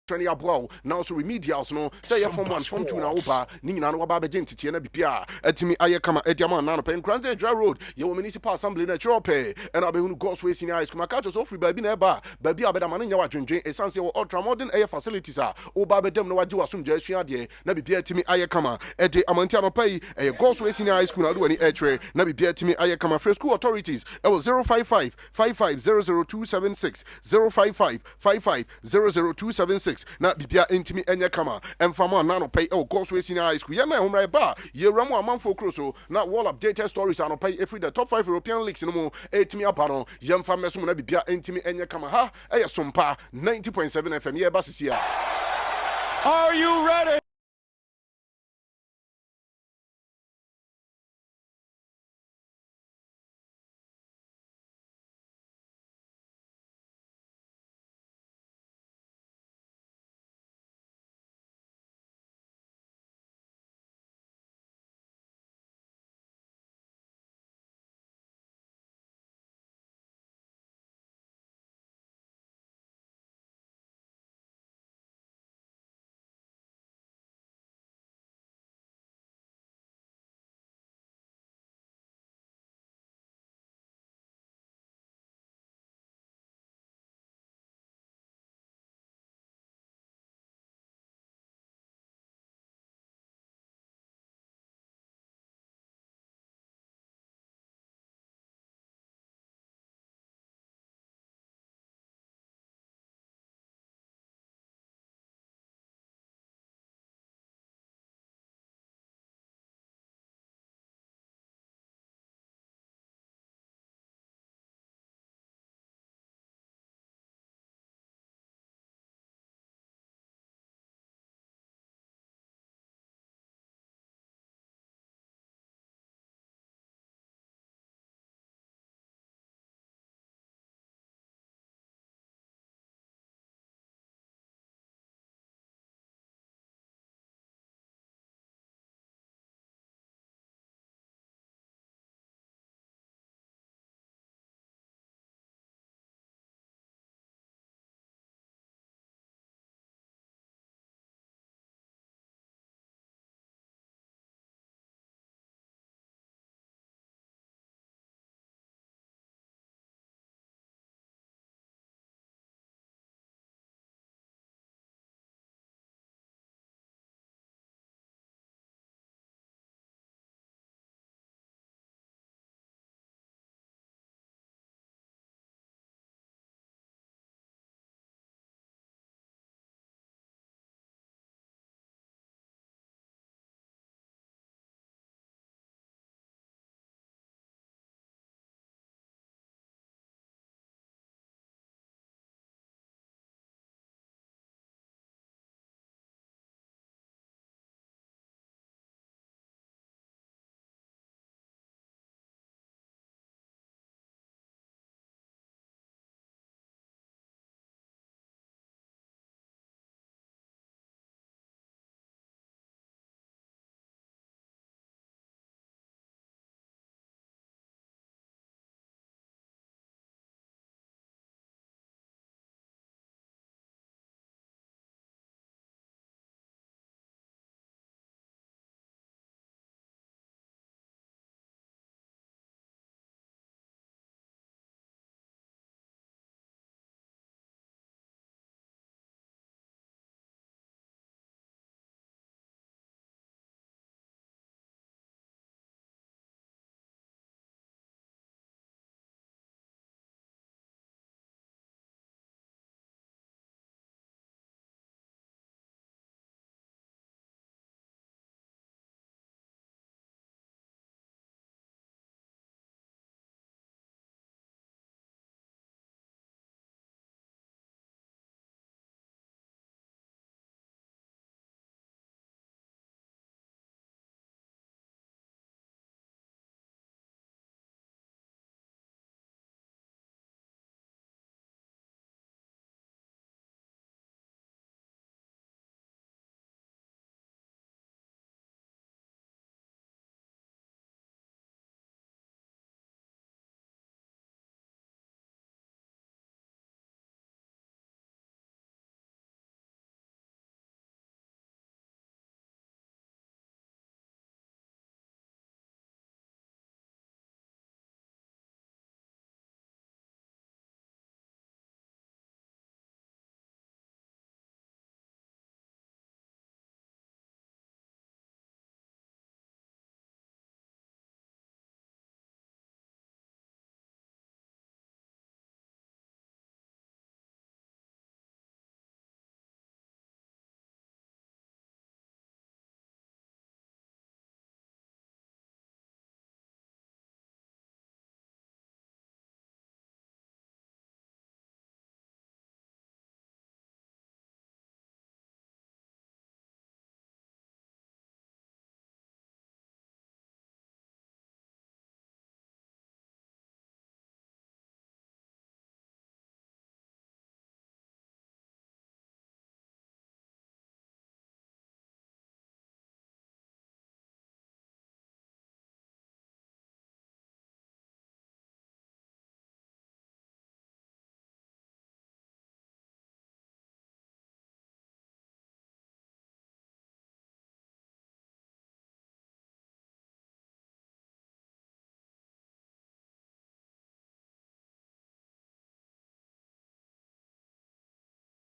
training aboa now so remedials no say ya form 1 form 2 na oba ni nyina no ba beje ntete na bibia atimi aye kama ediama na no pen Nkoranza Dry Road ye municipal assembly na chrope and abehunu God's way senior high school makato so free baby na eba baby abeda man nya wadwendwen esanse wo ultra modern air facilities a oba bedam na wagye wasomdwa asua de na bibia atimi aye kama ede amanti anopai God's way senior high school na do ani etre na bibia atimi aye kama free school authorities e was 055 5500276 055 5500276 na bibia intimi enye kama emfama na no pay God's way senior high school ye na homra ba ye ramu amanfo kroso na wall updated stories are no pay every the top 5 European leagues no mo etimi abano ye mfa meso na bibia intimi enye kama ha Sompa 90.7 FM ye ba sisia. Are you ready?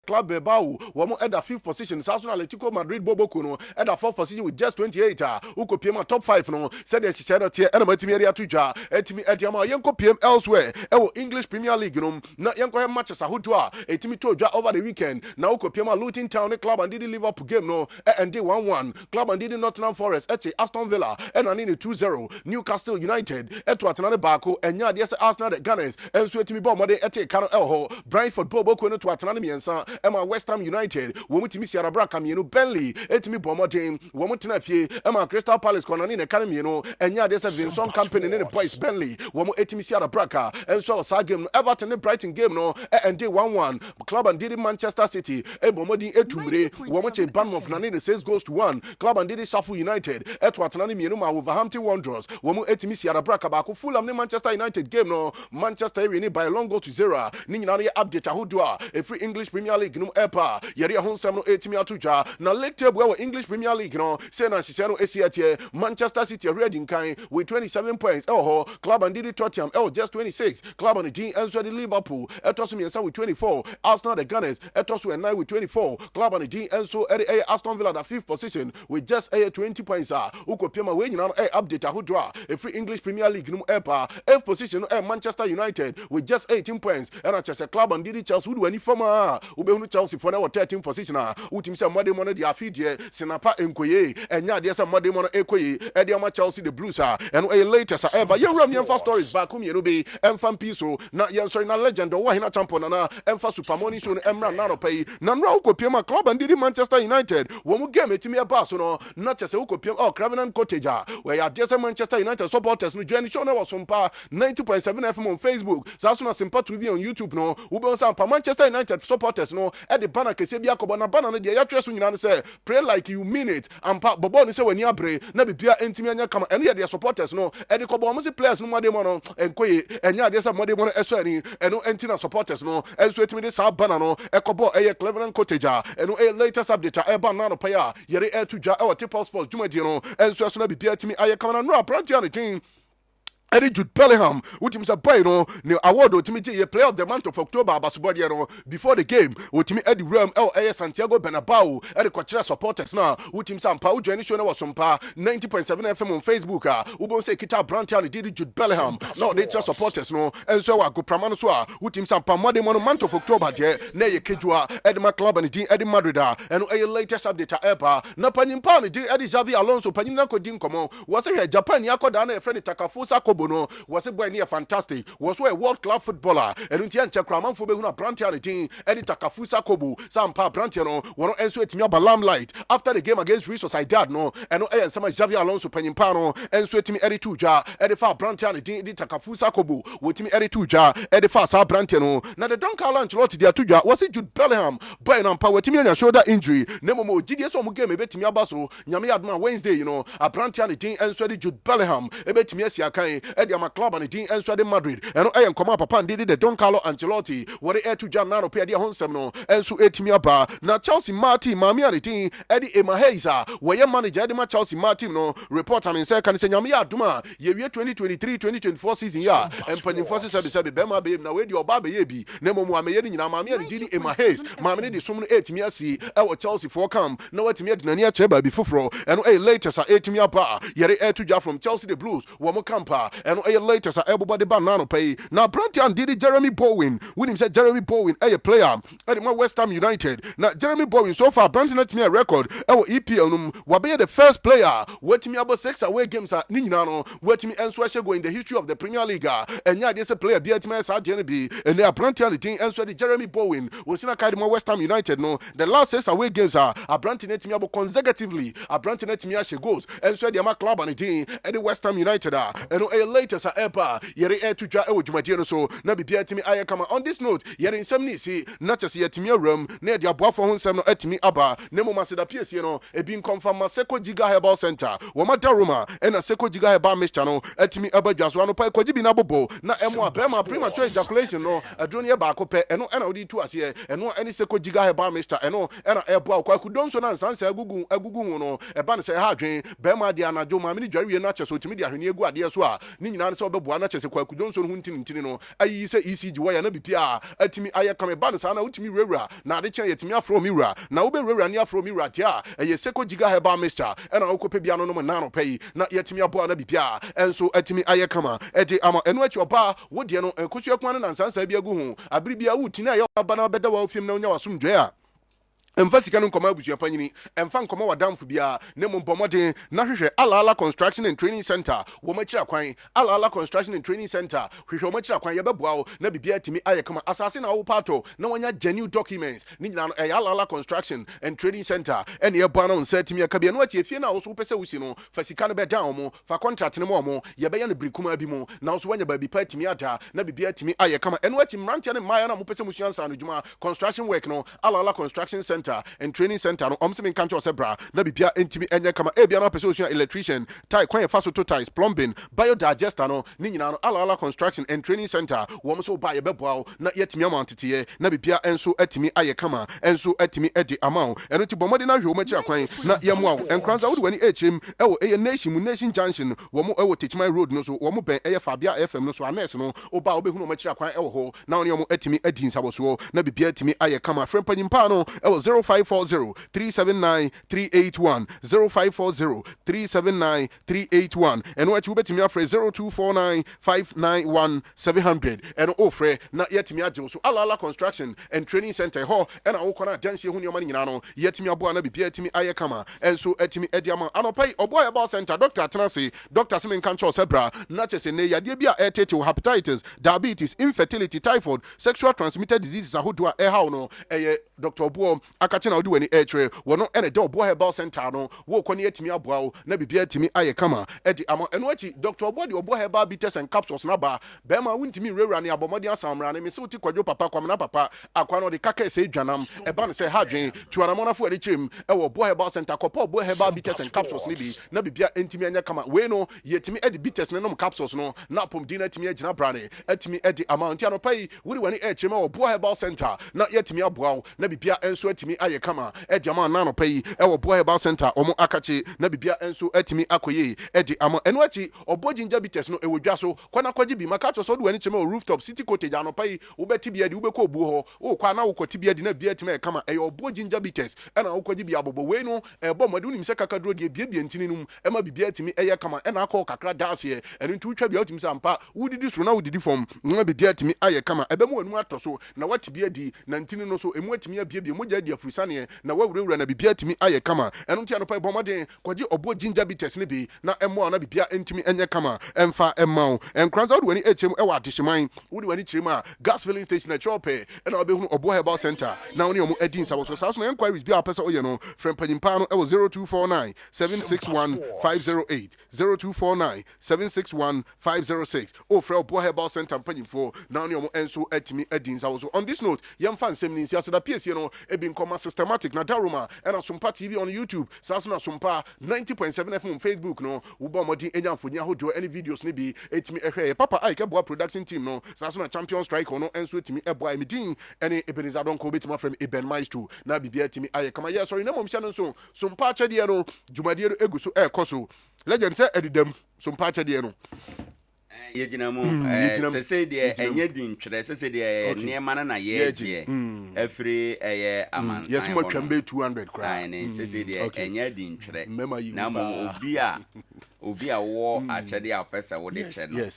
Club Bilbao wɔn at the 5th position saa so Atletico Madrid Boboku no at the 4th position with just 28 uko PM top 5 no said the hyehyɛ tie ɛna matimi area to dwa etimi etiama yenko PM elsewhere English Premier League no na yenko matches ahodo etimi to dwa over the weekend na uko PM Luton Town Club and did Liverpool game no and did 1-1 Club and did Nottingham Forest Aston Villa and anini 2-0 Newcastle United atenane baako enya de Arsenal the Gunners enso etimi ball mode Kano Elho Brentford Boboku no to atenane miensa ema West Ham United wo mutimi siara braka mienu Burnley etimi ball mode wo mutena fie ema Crystal Palace konani ne kan mienu enya de Vincent Company ne boys Burnley wo mo etimi siara braka enso sa game no Everton ne Brighton game no and did 1-1 Club and did Manchester City bomodi etumre wo mo che Bournemouth na ne 6 goals to 1 Club and did Sheffield United eto atenane mienu ma Wolverhampton Wanderers wo mo etimi siara braka ba ko Fulham ne Manchester United game no Manchester winning by a long goal to 0 ni nyina ne update ahodo a free English Premier League no epa yere honsam no etimi atodwa na league table English Premier League no say na hyehyɛ no esiatie Manchester City ready nkan with 27 points Club and did Tottenham just 26 Club and the enso the Liverpool etoso miensa with 24 Arsenal the Gunners etoso and 9 with 24 Club and the enso Aston Villa the 5th position with just 20 points ukopema we nyina update ahodo a free English Premier League no epa 8th position Manchester United with just 18 points and a Chelsea Club and did Chelsea would any former ubehunu Chelsea for now 13th position utim say mode mono dia feed sinapa enkoye enya de say mode mono ekoye ediama Chelsea the Blues and latest ever you ram yemfa stories back home you be emfa piso na yensori na legend Owoahene Acheampong na emfa supermoney show emra na no pay na nra ukopia Club and did Manchester United wo mu game etimi eba so no na Chelsea ukopia Craven Cottage where ya just Manchester United supporters no join show na was Sompa 90.7 FM on Facebook so as na Sompa TV on YouTube no we be on Manchester United supporters no at the banner kese bia kobo na banner no de ya treso nyina say pray like you mean it and bobo ni say wani abre na bibia entimi anya kama ene their supporters no e de kobo mo say players no made mo no enkoye enya de say made mo no eso ani eno entina supporters no enso etimi de sa banner no e kobo Cleveland Cottage eno latest update e ba na no pa ya yere e tudwa e Tipol Sports jumadi no enso eso na bibia etimi aye kama na no aprantia ne tin Eddie Jude Bellingham, which is a boy, no, award ultimately a player of the month of October, Basubodiano, before the game, ultimately Eddie Ram, L.A. Santiago Bernabeu, Eddie Coachella supporters now, which him some Pau Jenny was some 90.7 FM on Facebook, Ubo say Kita Brantian, Eddie Jude Bellingham, no, they just supporters, no, and so I go Pramanuswa, which him some Pamadi month of October, Ney Kejua, Eddie McClub and Eddie Madrid, and a latest update, Epa, Napanin Pan, Eddie Xavi Alonso, Paninako Dinkomo, was a Japan Yako Dana, a friend Takafusa Bono was a boy near fantastic, was a world club footballer, and Untian Chakraman for Behuna Brantianity, Eddie Takafusa Kobu, Sampa Brantiano, one answer to me about lamplight after the game against Real Sociedad, no, and no, some Xavi Alonso Penimpano, and sweat me Eddie Tuja, Eddie Far Brantianity, Eddie Takafusa Kobu, with me Eddie Tuja, Eddie Far Sa Brantiano. Now the Donka Lancelotti, their Tuja, was it Jude Bellingham, Brian and Power Timmy and shoulder injury, Nemo GDS on game, a bit to me Abaso, Yami Adman Wednesday, you know, a Brantianity and sweaty Jude Bellingham, a bit to me Siakai, Eddie Club and the team and Sweden Madrid and I am come up upon did the Don Carlo Ancelotti what the air to John Nano Pedia Honsemno and so etimiaba now Chelsea Martin Mammy and the team Eddie Emaheza where your manager Eddie Chelsea Martin no report I mean second say Yamia Duma year 2023-2024 season ya and Penny Forces sabi Bema babe na wedi obabe yebi nemo mu ameyedi nyina Mammy and the Emaheza Mammy de sumu etimiasi e Chelsea for come no etimi de nani acheba bi foforo and later sa etimiaba yere air to John from Chelsea the Blues wo mo camper and later sa everybody banana pay now Brantian did Jeremy Bowen when him said Jeremy Bowen a player at my West Ham United now Jeremy Bowen so far Brantian let me a record our EPL wabe the first player wait me about 6 away games at Ninano wait me and so go in the history of the Premier League and yeah there's a player be at my side JNB and they are Brantian the team and so the Jeremy Bowen was in a kind of West Ham United no the last 6 away games are Brantian let me about consecutively a Brantian let me as she goes and so the club and the team and the West Ham United and later sa epa yere air to dwa e wodwumade no so na bibia timi aye kama on this note yere nsem ni si na chese yetimi awram na de aboafo ho nsem no atimi aba na mo maseda piesie no e bi confirm Maseko Giga Herbal Center wo mada Roma e na Seko Giga Herbal Mixture no atimi abadwa so no pa kwaji bi na bobo na emo abema premature ejaculation no adroni e ba akopɛ eno na odi tu ase eno ene Seko Giga Herbal Mixture eno na ebo akwa kudonso na nsansa agugu no e ba ne se ha adwen bema de anajo ma me ni dware wie na cheso timi de ahwene egu ade so a ni nyina so obeboa na chese kwa kudonso no huntini no ayi se ECG wire na bipia atimi aye kama ba no sa na utimi rewura na ade chen yetimi afro mi wura na wo be rewura ni afro mi wura tia eye seko giga heba mixture ena wo kope bia no no nano pay na yetimi aboa na bipia enso atimi aye kama ede ama eno achi oba wo de no enkosu akwan na nsansa bia gu hu abiri bia wuti na ye ba na beda wa ofim na onya wasomdwe a emfa sika no nkoma abusua panyini emfa nkoma wadamfo bia ne mompomode na hwehwe Ala Construction and Training Center wo machira kwan Ala Construction and Training Center hwehwe wo machira kwan yebeboa wo na bibia timi ayekama asase na wo pato na wanya genuine documents ni nyina no Ala Construction and Training Center ene yeboa na nsa timi akabia no atie fie na wo so pese wusi no fa sika no be down mo fa contract ne mo yebe ya ne brikuma bi mo na wo so wanya ba bi pa timi ada na bibia timi ayekama eno ati mrantia ne maya na mo pese musuansa no djuma construction work no Ala Construction Center and Training Center no omsemi kancho sebra na bibia entimi enye kama ebia na person electrician tie kwan ye faso to ties plumbing biodigester no ni nyina no Ala Construction and Training Center wo so ba ye beboa na yetimi amantete na bibia enso atimi aye kama enso atimi edi amount eno ti bomode na hwe wo machi akwan na yemwa Nkoranza wodi wani echim ewo eye nation junction wo mo ewo Techman road no so wo mo ben eye Fabia FM no so anes no oba obehunu machi akwan ewo ho na oni omo atimi edi nsaboso na bibia atimi aye kama frempanyimpa no ewo 0540-379-381 0540-379-381 and what you bet me afre 0249-591-700 and ofre na yetimi agye so Ala Construction and Training Center ho and a wokona dance hu nyoma nyina no yetimi aboa na bibia yetimi aye kama enso etimi ediama anopai oboy about center Dr. Atenase Dr. Simen Kancho Sebra na chese ne yade bia etete hepatitis diabetes infertility typhoid sexual transmitted diseases ahodo a how no Dr. Obuo akache na odi wani etre wono ene de Oboa Herbal Center no wo kwani etimi aboa na bibia etimi aye kama edi ama eno achi Dr. Oboa de Oboa Herbal bitters and capsules na ba be ma wuntimi rewura ne abomodi asamra ne me se uti kwadwo papa kwam na papa akwa no de kaka se dwanam e ba ne se hadwen tuanamona fo ani chim e wo Oboa Herbal Center kopa Oboa Herbal bitters and capsules ne bi na bibia entimi anya kama we no yetimi edi bitters ne nom capsules no na pomdi na etimi agina brane etimi edi ama nti anopai wuri wani echim e wo Oboa Herbal Center na yetimi aboa na bibia enso etimi aye kama edi ama nano pay ewo Oboa Herbal Center omo akachi na bibia enso etimi akoye edi ama eno achi obo ginger bitters no ewo dwaso kwana kwaji bi makacho so do wani cheme rooftop city cottage ano pay ubeti bia di ubeko obu ho wo kwa na wo koti bia di na bia etimi kama eyo obo ginger bitters ena wo kwaji bia bobo we no ebo madu nim se kakadro de bia ntini num ema bibia etimi eye kama ena akọ kakra dance eno ntu twa bia otimi sampa wudidi soro na wudidi fom na bibia etimi aye kama ebe mu anu atoso na wati bia di na ntini no so emu etimi abia moja di afusane na wawurawura na bibia etimi aye kama eno ntia no pa bomade kwaji obo ginger bitters ne bi na emo na bibia entimi enye kama emfa emma Nkoranza wodi wani echem ewa adehyeman wodi wani chirima gas filling station na chope ena obehunu Oboa Herbal Center na oni omo edin saboso saso na enquiries bia pesa oye no frempanyimpa no ewo 0249-761-508 0249-761-506 o frɛ Oboa Herbal Center mpanyimfo na oni omo enso etimi edin saboso on this note yemfa nsɛm ni nsia so da PSC no ebi nkoma systematic na daruma ena Sompa TV on YouTube saso na Sompa 90.7 FM Facebook no wo modi enya mfoni ahodo any videos ne bi etimi ehwe papa Ike boa production team no saso na champion striker no enso etimi eboa emidin ene Ebenezer Donko betima from Eben Maestro na bibia etimi aye kama yeah sorry na momsha no so Sompa chede no dwumadie no eguso ekoso legend say edidam Sompa chede no yegyina mu sese de enye din twere sese de niema na yeje afri amansan yes mo twambe 200 cry sese de enye din twere na mo obi a wo achede apesa wo de che no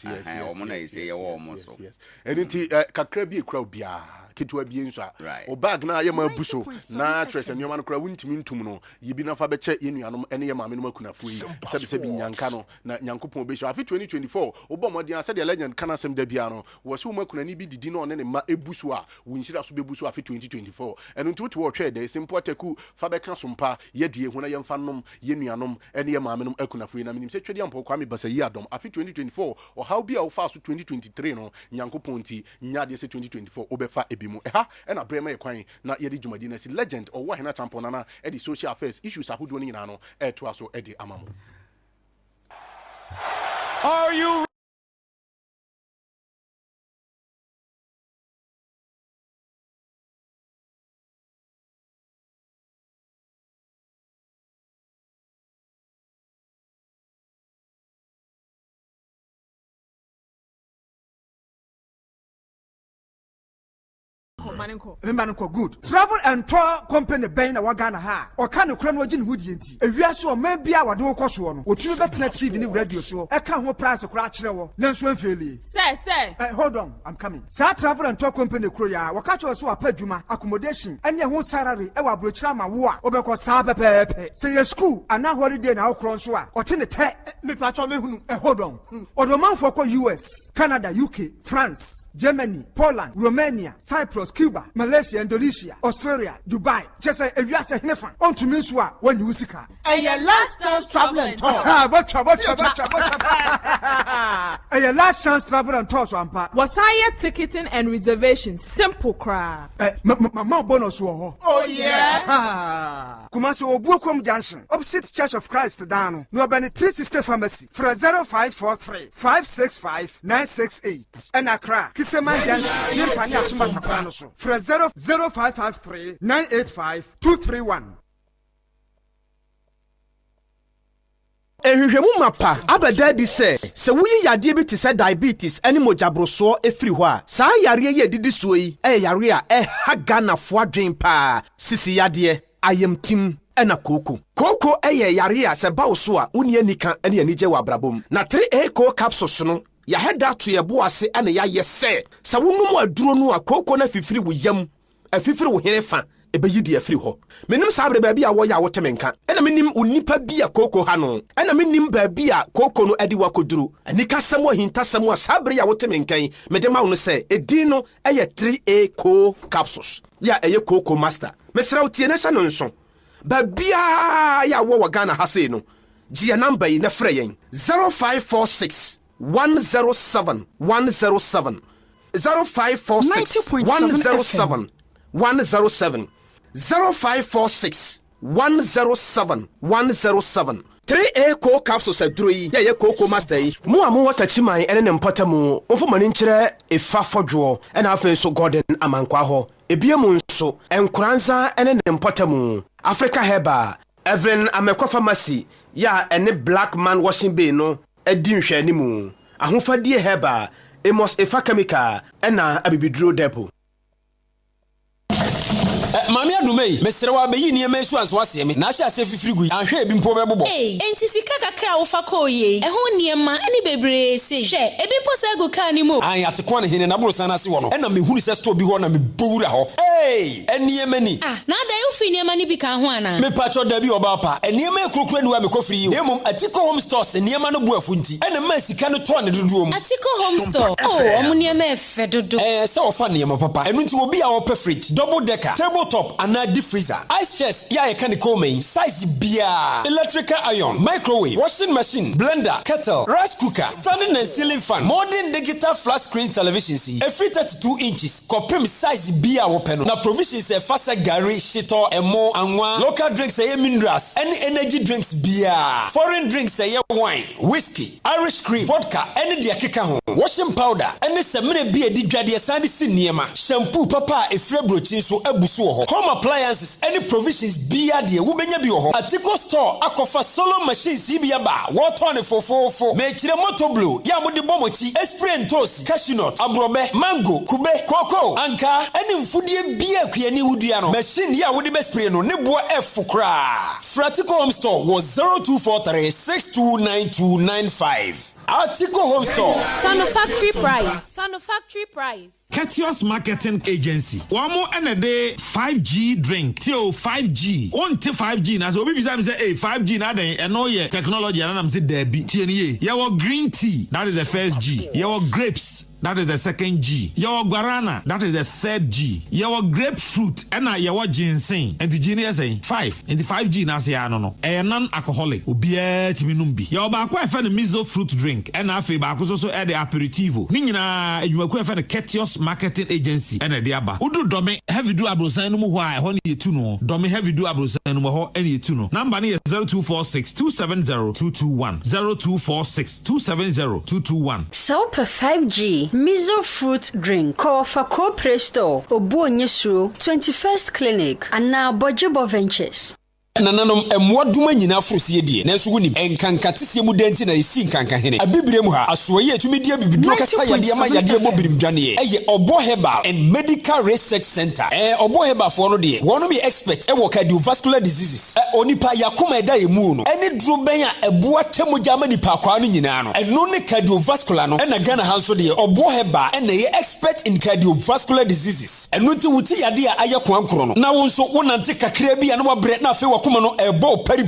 omo na ise ye wo omo so enti kakra bi ekura obia ketua bi enso a o bag na ye ma buso na trese nyoma no kura wuntimi ntum no yibi na fa be che yenuanom ene ye maame no makunafo yi se bi nyanka no na nyankopon be afi 2024 obo modin ase de legend kana sem da bia no wo se wo makunani bi didi no ne ne ma ebuso a wunhira so be buso afi 2024 eno nti wo twa de simple teku fa be ka Sompa ye die hu na ye mfa nom yenuanom ene ye maame no akunafo yi na minim se twedi ampo kwa me basa yi adom afi 2024 o how bia wo fa so 2023 no nyankopon ti nya de se 2024 obefa ebimu eha ena brema ekwan na ye di dwumadi na si legend Owoahene Acheampong na e di social affairs issues ahodo ni nyina no e to aso e di amamu. Are you Manko good. Travel and tour company ben na wagana ha. O ka no kra no gin hudi enti. Ewia so man bia wade wo koso no. Otumi betena TV ni radio so. E ka ho price kra kire wo. Na nso anfeli. Sir. Hold on, I'm coming. Sa travel and tour company kro ya. Waka cho so apadwuma, accommodation, ene ho salary e wa brochira ma wo a. Obekọ sa pepepe. Say your school and na holiday na wo kro so a. O te ne te me patcho me hunu. Hold on. Odoman for US, Canada, UK, France, Germany, Poland, Romania, Cyprus, Cuba, Malaysia, Indonesia, Australia, Dubai. Just say if you are saying never on to me so when you see car. And your last chance travel and tour. What? And your last chance travel and tour so ampa. Was higher ticketing and reservation simple cry. Mama bonus wo. Oh yeah. Kumasi Obuokom Junction, opposite Church of Christ down. No bani 360 pharmacy for 0543 565 968. And Accra, Kiseman Junction, Yimpani Achimata Kwanoso for 0553 985 231. Ehwehwemu mapa abeda di se wuyi yade bi te se diabetes ene mojabroso efiri ho a saa yare ye didi so yi yare a ha Ghana fo adwen pa sisi yade ayamtim ena koko yare a se bawo so a woni anika ene anije wa brabom na 3A co capsules no ya heda to ye bo ase ene ya yese sa wonum aduro no a koko na fifiri wo yam afifiri wo herefa ebeyi di afiri ho menim sabre baabi a wo ya wotemenka ena menim onipa bi a koko ha no ena menim baabi a koko no adi wakoduru anika samu ahinta samu a sabre ya wotemenkan medema wo se edin no 3A co capsules ya koko master mesra utie na sha no nso babia ya wo Ghana ha sei no gia number yi na frɛ yen 0546 107 107 0546 107 107 0546 107 107 3A co capsules adroyi ye koko master yi mu amu watachiman ene ne mpatamu ofo mani nkyere efa fodwo ena afen so Gordon amankwa ho ebiemu nso Nkoranza ene ne mpatamu Africa Herba Evelyn Amekwa Pharmacy ya ene Black Man Washing Bay no edi nhwe animu ahofadie Herba Emos Efa Chemical ena abibidro depo Mami adumei mesrewa beyi niema esu anso aseme na ahya ase fifiri gu ahwe ebi mpo bebobo enti sika kakra wo fa koye eho niema ani bebre se hwe ebi mpo sa gu ka ni mo an atekwa ne hene na buru sana ase wo no ena mehunu se store bi ho na me bowura ho eniema ni na da yu fi niema ni bi ka ho ana me pacho da bi oba pa eniema ekrokro ni wa me kofiri yi emom Atiko Home Stores eniema no bu afunti ena ma sika no to ne dodo om Atiko Home Store omo niema efe dodo se ofa niema papa enu nti obi a wo pe fridge double decker tabletop and a deep freezer ice chest ya can call me size bia electrical iron microwave washing machine blender kettle rice cooker standing and ceiling fan modern digital flat screen television see every 32 inches kopem size bia wopeno na provisions fasa gari shito emo anwa local drinks minerals any energy drinks bia foreign drinks wine whiskey Irish cream vodka any dia keka ho washing powder any semene bia di dwade sande siniema shampoo papa efre brochin so abuso ho home appliances any provisions bia de wo benya bi ho Atiko store akofa solo machines bia ba water ne fofofo mechire motoblo ya mode bomochi spray and toast cashew nut abrobe mango kube cocoa anka any mfudie bia kuani wudua no machine ya wode be spray no ne bo efukra Atiko Home Store was 0243 629295 Atiko Home Store. Son of factory price. Ketios Marketing Agency. Wamo enede 5G drink. Till 5G. Onte 5G. Na so obi say hey 5G na den eno ye technology na am say debi. Tieni ye. Your green tea. That is the first G. Your grapes. That is the second G. Your guarana, that is the third G. Your grapefruit, and your ginseng. And the genius say 5. And the 5G na say no. A non-alcoholic. Ubie timinumbi. Your bakwa fan miso fruit drink. And afe bakwa also add the aperitivo. Ningina you bakwa fan Ketios Marketing Agency. And a diaba. Udu domi heavy do abrosan no why honey tuno. Domi heavy do abrosan no ho any tuno. Number is 0246 270 221. 0246 270 221. So per 5G. Miso fruit drink. Call for Co-Presto. Obuo Nyesuro. 21st Clinic. And now Bojobo Ventures. nananom emwaduma nyina frosie die nanso wonim enkankatese mu denti na esi nkanka hene abibire mu ha asoye etumi die bibiduro kasa yade ma yade mo birimdwane eye obo herbal and medical research center obo herbal for no de wono be expert e wo cardiovascular diseases onipa yakoma eda emu no ene duro ben a eboa temoja ma nipa kwa no nyina no eno ne cardiovascular no na Ghana hanso de obo herbal ene ye expert in cardiovascular diseases eno nti wuti yade a ayekwa nkoro no na wonso wonante kakra bi na wabre na afi kuma no ebo peri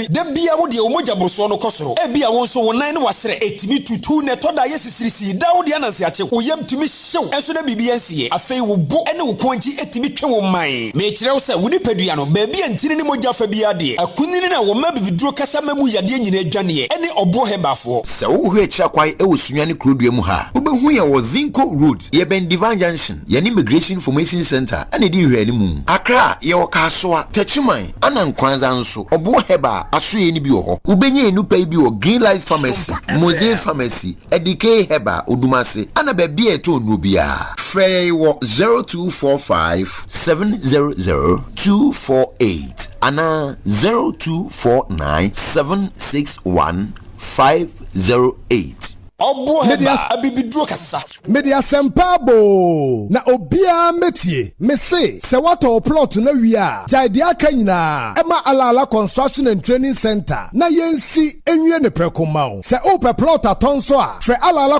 de bia wo de omoja broso no kosoro e bia won so wonan ne wasere etimi tutu ne to da yesisirisi da wo de ananse ache wo yam timi hyew enso na bibia nsie afei wo bo ene wo konji etimi twe wo man me kire wo se wo ni padua no ba bia ntini ne moja fa bia de akunini na wo ma bibiduro kasa mamu yade nyina adwane ene obo hebafo se wo hu ekira kwai e wo sunyane krodua mu ha wo behu ye wo Zinco Road ye ben Divine Junction ye ni Immigration Information Center ene di hwe ani mu Accra ye wo kasoa Techiman ana Nkoranza nso obo heba asoye ni bi ho ubenye enupa bi wo Green Light Pharmacy Mosaic Pharmacy Edike heba odumase ana ba bia eto nu bia frey wo 0245 700 248 ana 0249 761 508 Obo heba abibiduro kasa media sempabo na obia metie mese se wato plot na wia Adea Akye nyina ema alala construction and training center na yensi enwie ne prekomao se ope plot atonso a fre alala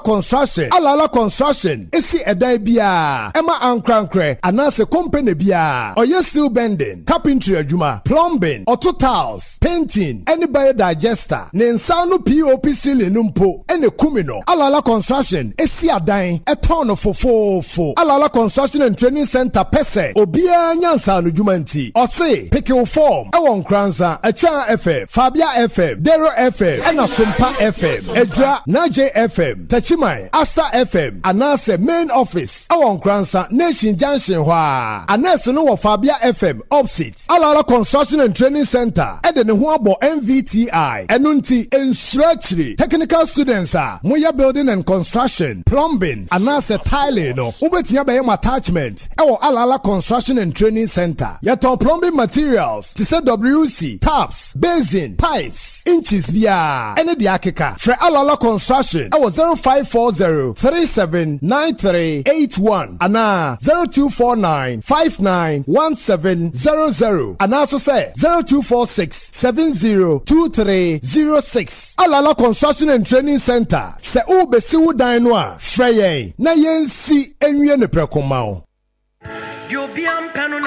construction esi edan bia ema ankrankre anase company bia oye steel bending carpentry adwuma plumbing auto tiles painting any biodigester ne nsa no POP ceiling numpo ene kumi no alala construction esi adan etono fofofo alala construction and training center pese obia nyansa no dwumanti ose pickle form ewon Nkoranza Acheampong FM Fabia FM Dero FM ena Sompa FM Edra Naje FM Techiman Asta FM anase main office ewon Nkoranza Nation Junction hwa anase no wo Fabia FM opposite alala construction and training center ede ne ho abo MVTI enunti ensurachiri technical students are moya building and construction plumbing anase tiling no ubetinya be attachment ewo alala construction and training center yaton plumbing materials to say WC taps basin pipes inches bia ene de akeka for alala construction ewo 0540 379381 ana 0249 591700 ana so say 0246 702306 alala construction and training center se ubesi wudan no a freye na yensi enwie ne prekomao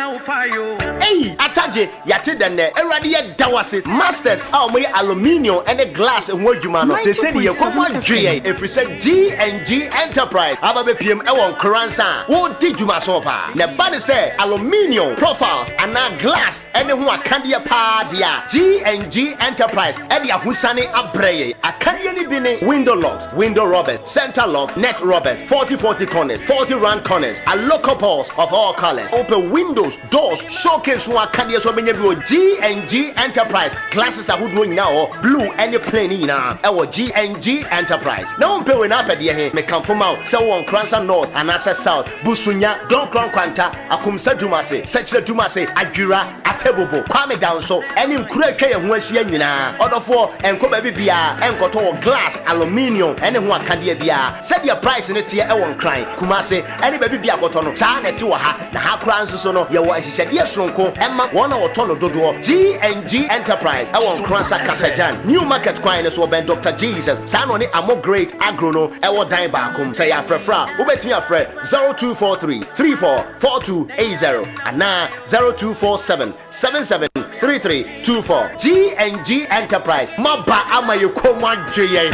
Hey, Ataje, yate dene, eradi ye dawase, masters, moye aluminium and a glass and wojumano. They say ye come G, if we say G&G Enterprise, ababe PM ewon Nkoranza, wo di juma sopa. Ne bani say aluminium profiles and na glass and who akandia pa dia. G&G Enterprise, edi ahusane abreye. Akandia ni bini window locks, window robbers, center locks, net robbers, 40 corners, 40 round corners, and local poles of all colors. Open windows, doors, showcase one candy so many of G&G Enterprise. Glasses are doing now, blue and the plain now. Our G&G Enterprise. Now I'm paying up at the here. Me come from out. So on Nkoranza North and Asa South. Busunya, Don Kron Kwanta, Akumsa Dumase, Sechla Dumase, Adjura, Atebobo, Kwame down so. And in Kureke and Weshiana. Other four and Kobe Bia and Koto glass, aluminium, and one candy bia. Set your price in it here. I won't cry. Kumase, any baby bia Kotono, Sana to a hat. Nkoranza so no yawo asise de sonko emma wona wotono dodo G&G Enterprise ewon Nkoranza Kasajan new market kwan so ben Dr. Jesus sano ne amo great agro no ewo dan baakom say afrefra obetimi afre 0243 344280 ana 0247 773324 G&G Enterprise maba amaye komwa dweye.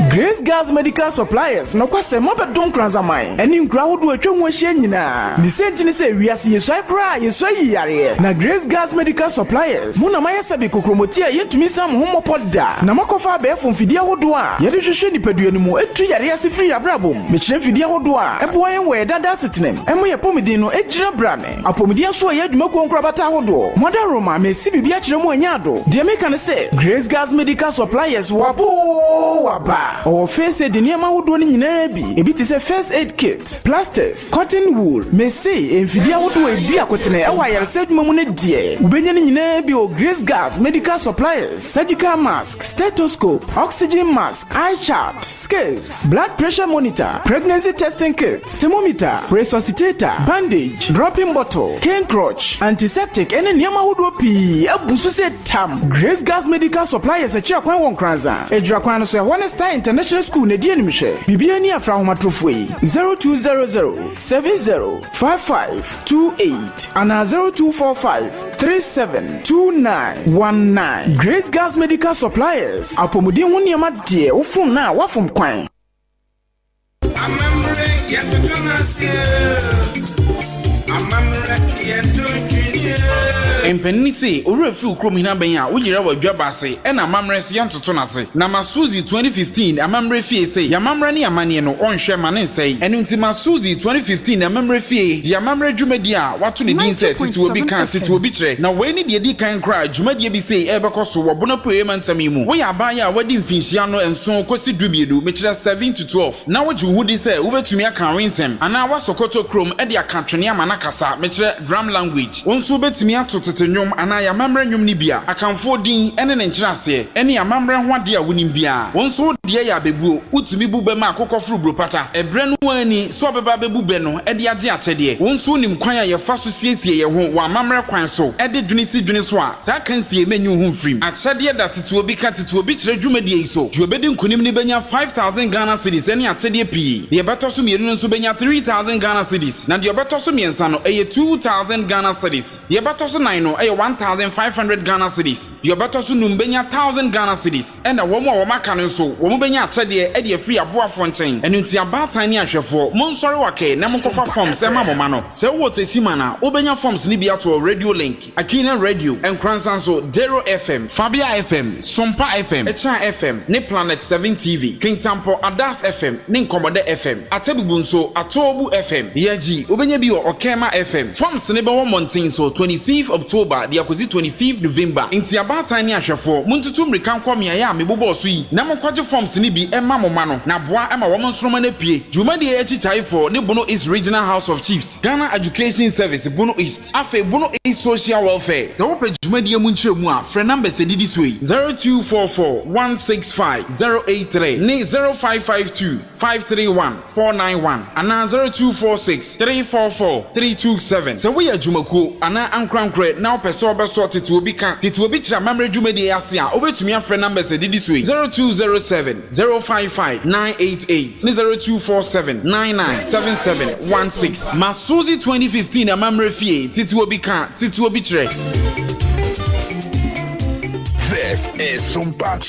Grace Girls Medical Suppliers no kwase mobe don Nkoranza man eni nkura hodo atwa ho ahia nyina ni senti ni se wiase yesoi kra yesoi yare na Grace Girls Medical Suppliers muna mayesa bi kokromoti a yetumi sam homo podda na makofa be fomfidi hodo a yede hwehwe nipadua ni mu etu yare ase free abrabom me kire fidi hodo a ebo yen we dada setenem emo ye pomidin no egira brane apomidin so ye adwuma ko nkura bata hodo modaroma me si bibia kire mu anyado de me kan se Grace Girls Medical Suppliers wabo waba Ɔwɔ first aid nneɛma ahodoɔ no nyinaa bi. Ebi te sɛ first aid kit, plasters, cotton wool, mese, mfidie ahodoɔ edi akotene ɛwɔ ayaresa adwuma mu no deɛ. Wobɛnya no nyinaa bi wɔ Grace Gas Medical Suppliers, surgical mask, stethoscope, oxygen mask, eye chart, scales, blood pressure monitor, pregnancy testing kit, thermometer, resuscitator, bandage, dropping bottle, cane crutch, antiseptic, ɛne nneɛma ahodoɔ pii abusu sɛ tam. Grace Gas Medical Suppliers akyerɛ kwan wɔ Nkoranza. Edwira kwan no so ɛhɔ ne Star International School na di animhwɛ. Bibia ni afra ahomatrofo yi 0200 705528 ana 0245 372919. Grace Gas Medical Suppliers. Apomodin ho nneɛma deɛ wofom na wafom kwan. Empenni se owura fi ukrom hina ben a wogire wadwa base e na amamre so yantoto nase na masuzi 2015 amamre fie se yamamre ne amane no onhwe ma ne nsei enu nti masuzi 2015 amamre fie di amamre dwumadi a wato ne din se titi obi kan titi obi kire na we ni de di kan kra dwumadi bi se e bekoso wo bono poema ntami mu wo ya ba ya wadi mfinhia no enso kosi dumiedu me kire 7 to 12 na woju hudi se wo betumi aka winsem ana wasokoto krom e de akatwene amana kasa me kire drum language wonso betumi atoto nyom ana ya mamre nyom ni bia akamfo din ene ne nkyerase ene ya mamre ho ade a wonim bia wonso de ya bebuo utumi bube ma akokofru bropata ebre no ani so beba bebube no ede age akyede wonso nim kwan a ye fa so siesie ye ho wa mamre kwan so ede dwene so a ta kansie menyu ho mfrim akyede da tetu obi ka tetu obi kire dwumadi yi so dwobedi nkonim ni benya 5000 Ghana cedis ene akyede pii de beto so mienu nso benya 3000 Ghana cedis na de beto so miensa no eye 2000 Ghana cedis de beto so 9 no 1500 Ghana cedis. Your better soon numbenya 1000 Ghana cedis. And a woman or macanon so, Womubenya Chadi, Eddie free above fontaine. And into your bar tiny ashefo, Monsori Wake, Namokofa forms, and Mamano. So what is Simana, Obenya forms Libya to a radio link, Akina Radio, and Kransanso, Dero FM, Fabia FM, Sompa FM, Echa FM, Ne Planet 7 TV, King Tampo, Adas FM, Ninkomode FM, Atebunso, Atobu FM, Yaji, Ubenyabio or Kema FM, Forms Nebo Mountain so 25th October, the acquisition 25th November. Inti abata ni ahwefo muntutum rekan kwamia ya mebobo so yi na mokwaje forms ni bi emma momano na boa ema wo monsroma na pie dwumade e chichai for ne Bono East Regional House of Chiefs Ghana Education Service Bono East afa Bono East Social Welfare se wo pe dwumade mu nkyeremu a frɛ number se didi so yi 0244165083 ne 0552531491 ana 0246344327 se wo ya dwumakuo ana ankrankre na opeso obeso tete obi kan tete obi kira mamre dwumadi ase a obetumi afre numbers didi so 0207 055 988 0247 997716 Masuzi 2015 amamre fie tete obi kan tete obi kire. This is Sompa.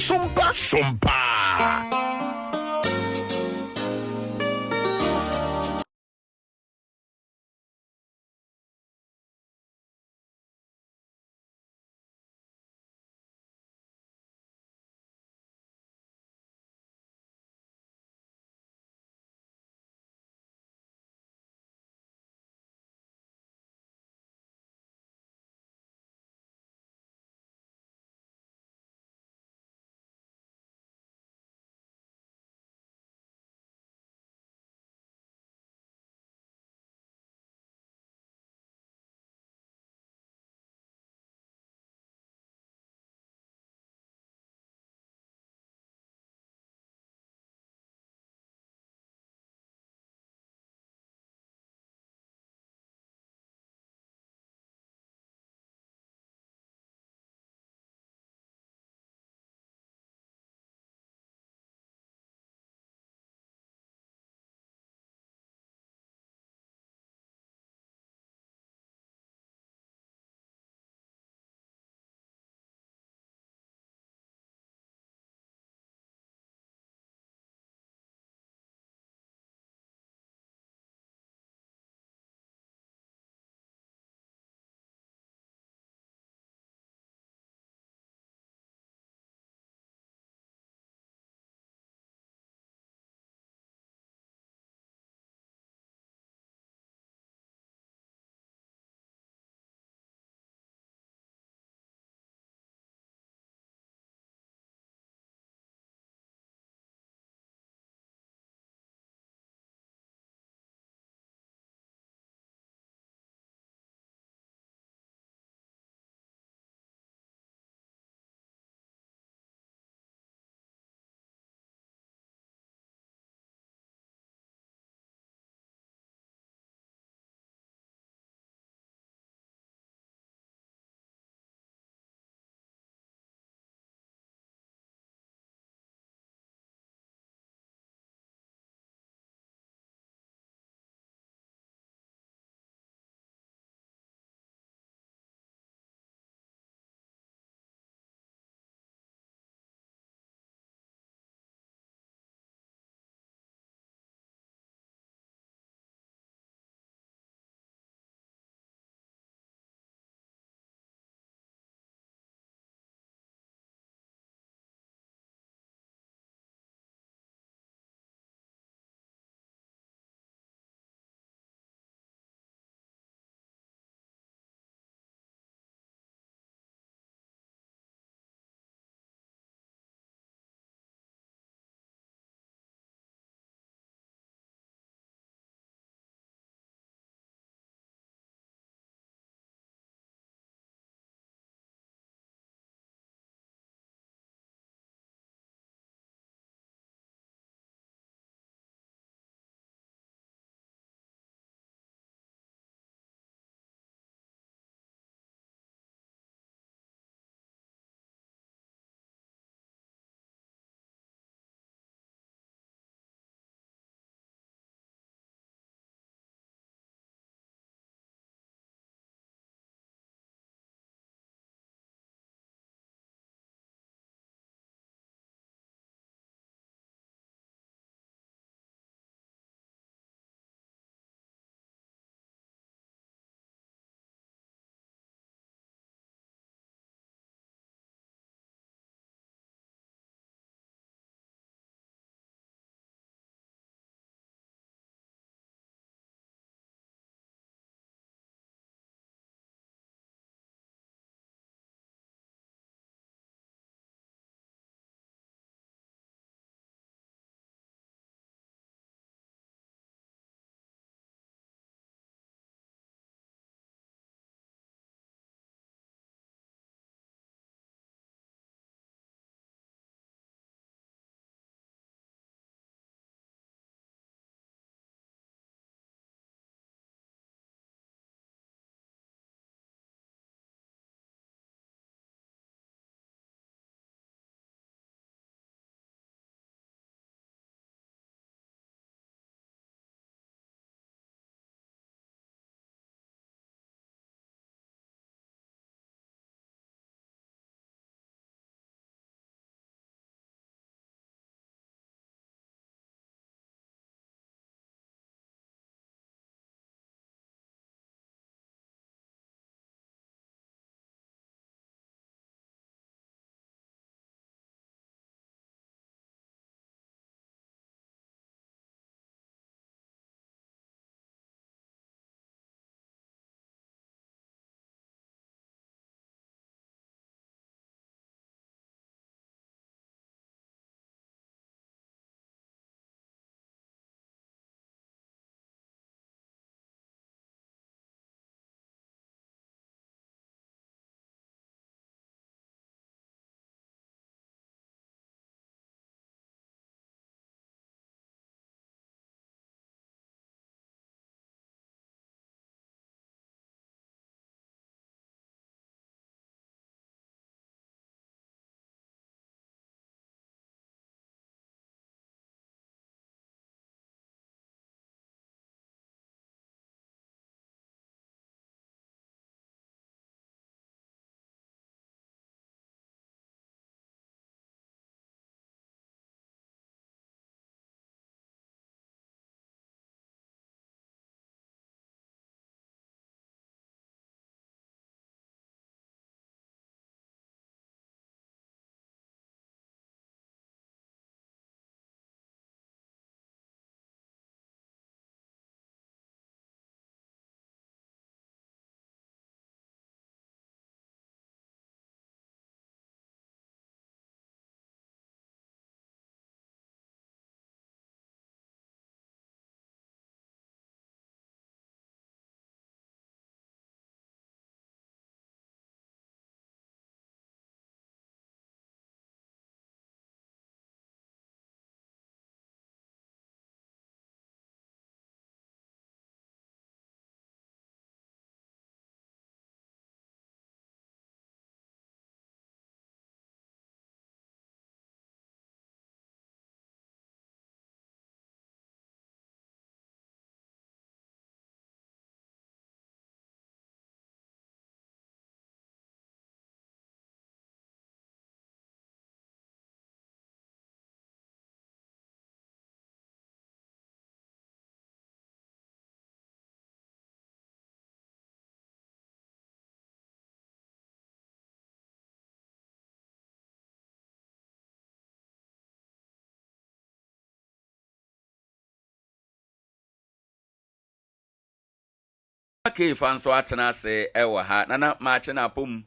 Ake fanso atena se ewa ha nana maache na apom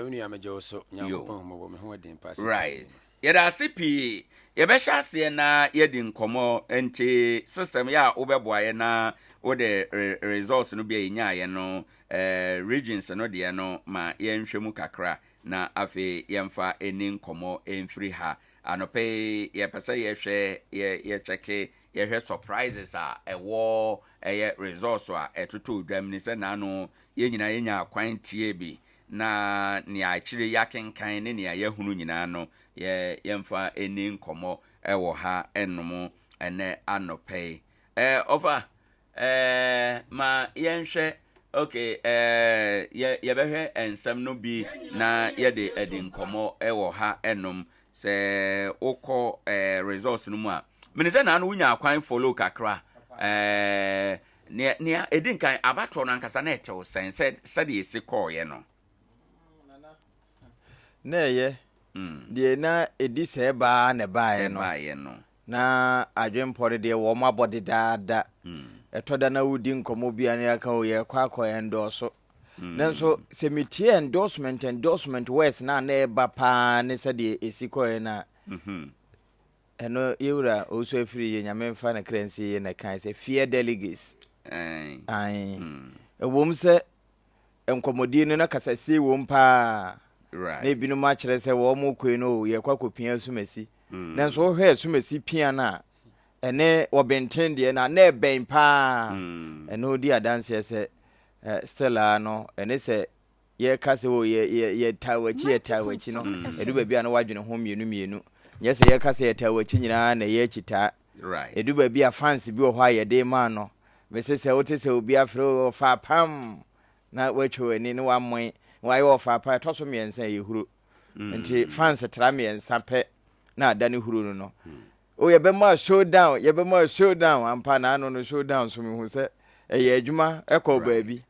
uni amejo so nyampopon mo me ho den pass right yeda sipi yebesha se na yedi nkomo enti system ya obeboa ye na wode results no bia nya ye no regions no de no ma yenhwemu kakra na afi yemfa eni nkomo enfri ha anope yepese yehwe ye cheke yehwe surprises a ewo results a etoto dwam ni se na no yenyina yenya kwantie bi na ni achire yakenkan ne ni yahunu nyina no yemfa eni nkomo ewo ha ennom ene anope over ma yenhwe okay yebehwe ensem no bi na yede edi nkomo ewo ha ennom se oko results no mu a menise na no nya akwan follow kakra ne edin kan abatro no ankasa na etew sense sade esi call ye no na ye de na edi se ba na ba ye no na adwempore de wo mabode daada etoda na wudi nkomo bia ne aka o ye kwakọ endoso nanso semiti endorsement west na eba pa ne sade esi call na eno yura oso afiri ye nyame mfa na kransi ye na kan se fear delegates ai ewom se enkomodi no na kasase wom pa right na binu ma kire se wo mo kwe no ye kwakopia sumasi nanso wo hwe sumasi pia na ene wo benten de na ben pa eno di adanse se stella no ene se ye kase wo ye tawachi no edu ba bia no wadwene ho mienu yes ye kase yetawachi nyina na ye chita right edu ba bia fans bi wo ha ye de ma no me se wote se obi afro fa pam na wacho ni wa mwen wa yo fa pa to so miensa ye huru nti fans tra miensa pe na adane huru no o ye be ma showdown ampa na no showdown so me hu se ye adwuma ekọ ba bi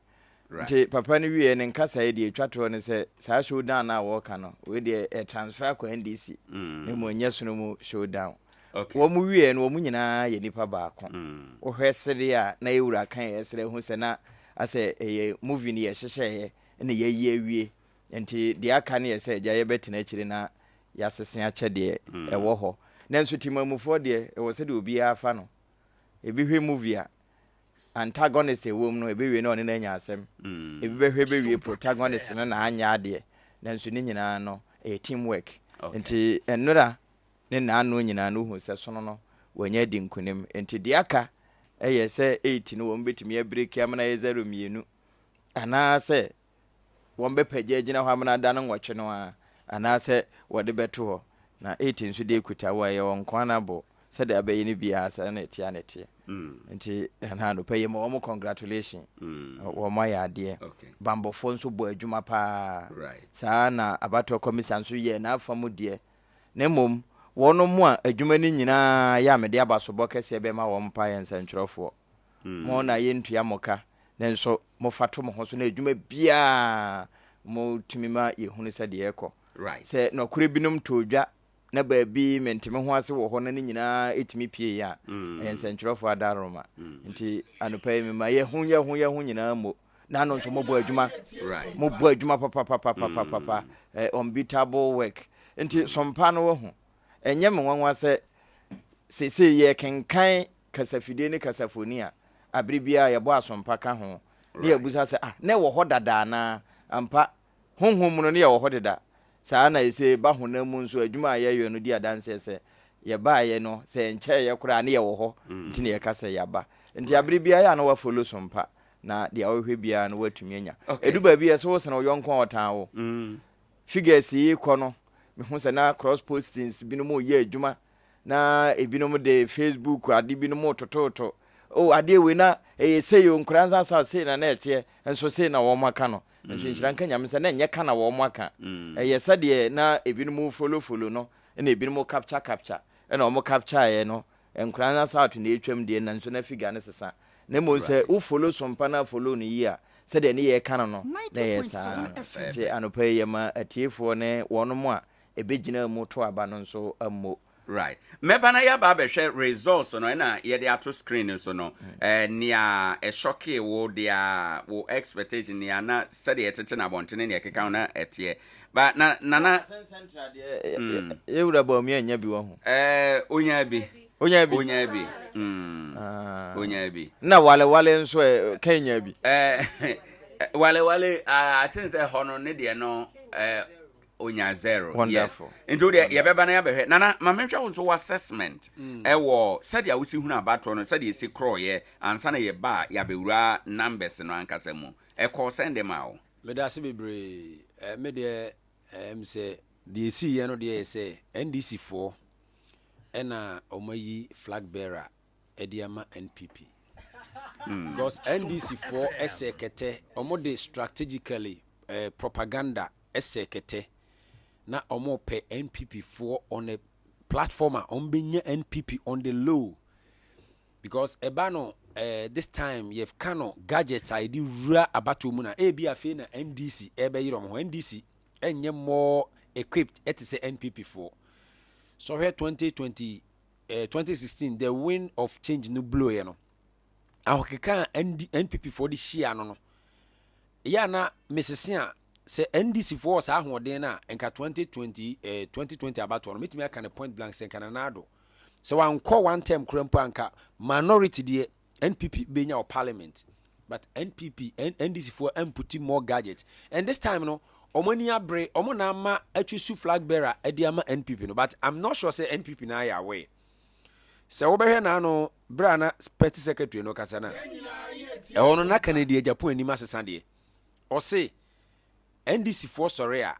nti papa ni wie ne nkasa ye de atwato ne se sa showdown na wo ka no we de transfer ko NDC ne mo nyeso no mu showdown wo mu wie no wo mu nyina ye nipa ba ko wo hwesere a na ewura kan ye sere hu se na ase ye movie ni ye hyehye ne ye wie nti de aka ne ye se ja ye betena akire na ya sesen a chede ewo ho nanso timamufo de e wo se de obi afa no ebi hwe movie a antagonist ewom no ebewie no ne na nya asem ebehwe bewie protagonist no na anya ade nanso ni nyina no teamwork nti enura ne na anu nyina no hu se sono no wanya di nkunim nti de aka eye se 8 no wo mbetimi break amna ye 0 mienu ana se wo mbepaje gina ho amna da no nwotwe no a ana se wode beto ho na 8 nso de kuta wa ye won kwana bo se de abayi ni bia sa na etia na etia nti na no pay mo mo congratulation wo mo ya de bambo fo nso bo adwuma pa sa na abato commission so ye na afamu de na mom wono mu a adwuma ni nyina ya me de abasobɔ kese be ma wo mpa ye nsantwerofo mo na ye ntua moka nanso mo fato mo ho so na adwuma bia mo tumima ye hunu se de ekɔ se no kure binom todwa na baabi mentime ho ase wo ho na nyina etimi pie ya nsantwerofo adaroma nti anopai me ma ye hu nyina mo na no nso mo bo adwuma mo bo adwuma papa unbeatable work nti sompa no wo ho enye me nwanwa se ye kenkan kasafide ni kasafoni a abribia ye bo asompa ka ho ne yabusa se na wo ho dada na ampa honhom no ne ye wo ho dada saa na ese ba honamu nso adwuma ayeyo no di adanse se ye ba ye no se enche ye kura ne ye wo ho nti ne ye kasa ya ba nti abribia ya no wa follow sompa na dia wohwe bia no watumi anya edu ba bia se wo se no yonko otan wo figures yi kɔ no me hu se na cross postings binom ye adwuma na ebinom de Facebook ade binom tototo ade we na say yo Nkoranza sa say na ete enso say na wo maka no nso nyiranka nyame se na enye ka na wo maka sade na ebinom follow no na ebinom capture na wo capture ye no Nkoranza sa to na etwam de na nso na figure ne sesa na mo se wo follow sompa na follow no yi a sade ne ye ka no na ye sa ti anopa ye ma atiefo ne wono mo a ebegina mu to aba no nso ammo Right. Meba na ya ba be hwe results no na ye de ato screen so no nia e shock wo dia wo expectation nia na said ye tete na bontene ne keka na etie ba na central de e wura ba mi anya bi wo ho onya bi na wale nso Kenya bi wale I think say hono ne de no onya zero. Wonderful. Yes. Into the yebeba na yabehwe nana mamehwa wo so assessment wo said ya wusi hunu abato no said ye si crow ye ansa na ye ba ya bewura numbers no ankasa mu call send them out me da se bebre me de say the see ye no de say NDC4 ena omayi flag bearer ediama NPP because NDC4 esekete omode strategically propaganda esekete na omo pe NPP4 on a platform on benya NPP on the low because ebano this time you've kano gadgets ID rura abato mu na ebi afi na NDC ebe yirom ho NDC enye more equipped et say NPP4 so here 2016 the wind of change no blow you know ahokeka NPP4 di shia no ya na mesesia say NDC4 sa ahoden na enka 2020 abato no metimi aka ne point blank say kana nado so wankọ one term krempo anka minority de NPP benya of parliament but NDC4 putting more gadgets and this time no omani abre omo na ma atwisu flag bearer ediama NPP no but I'm not sure say NPP na ya way so wo behwe na no bra na party secretary no kasa na e wono na Canada Japan ani masesa de o say NDC4 sorry a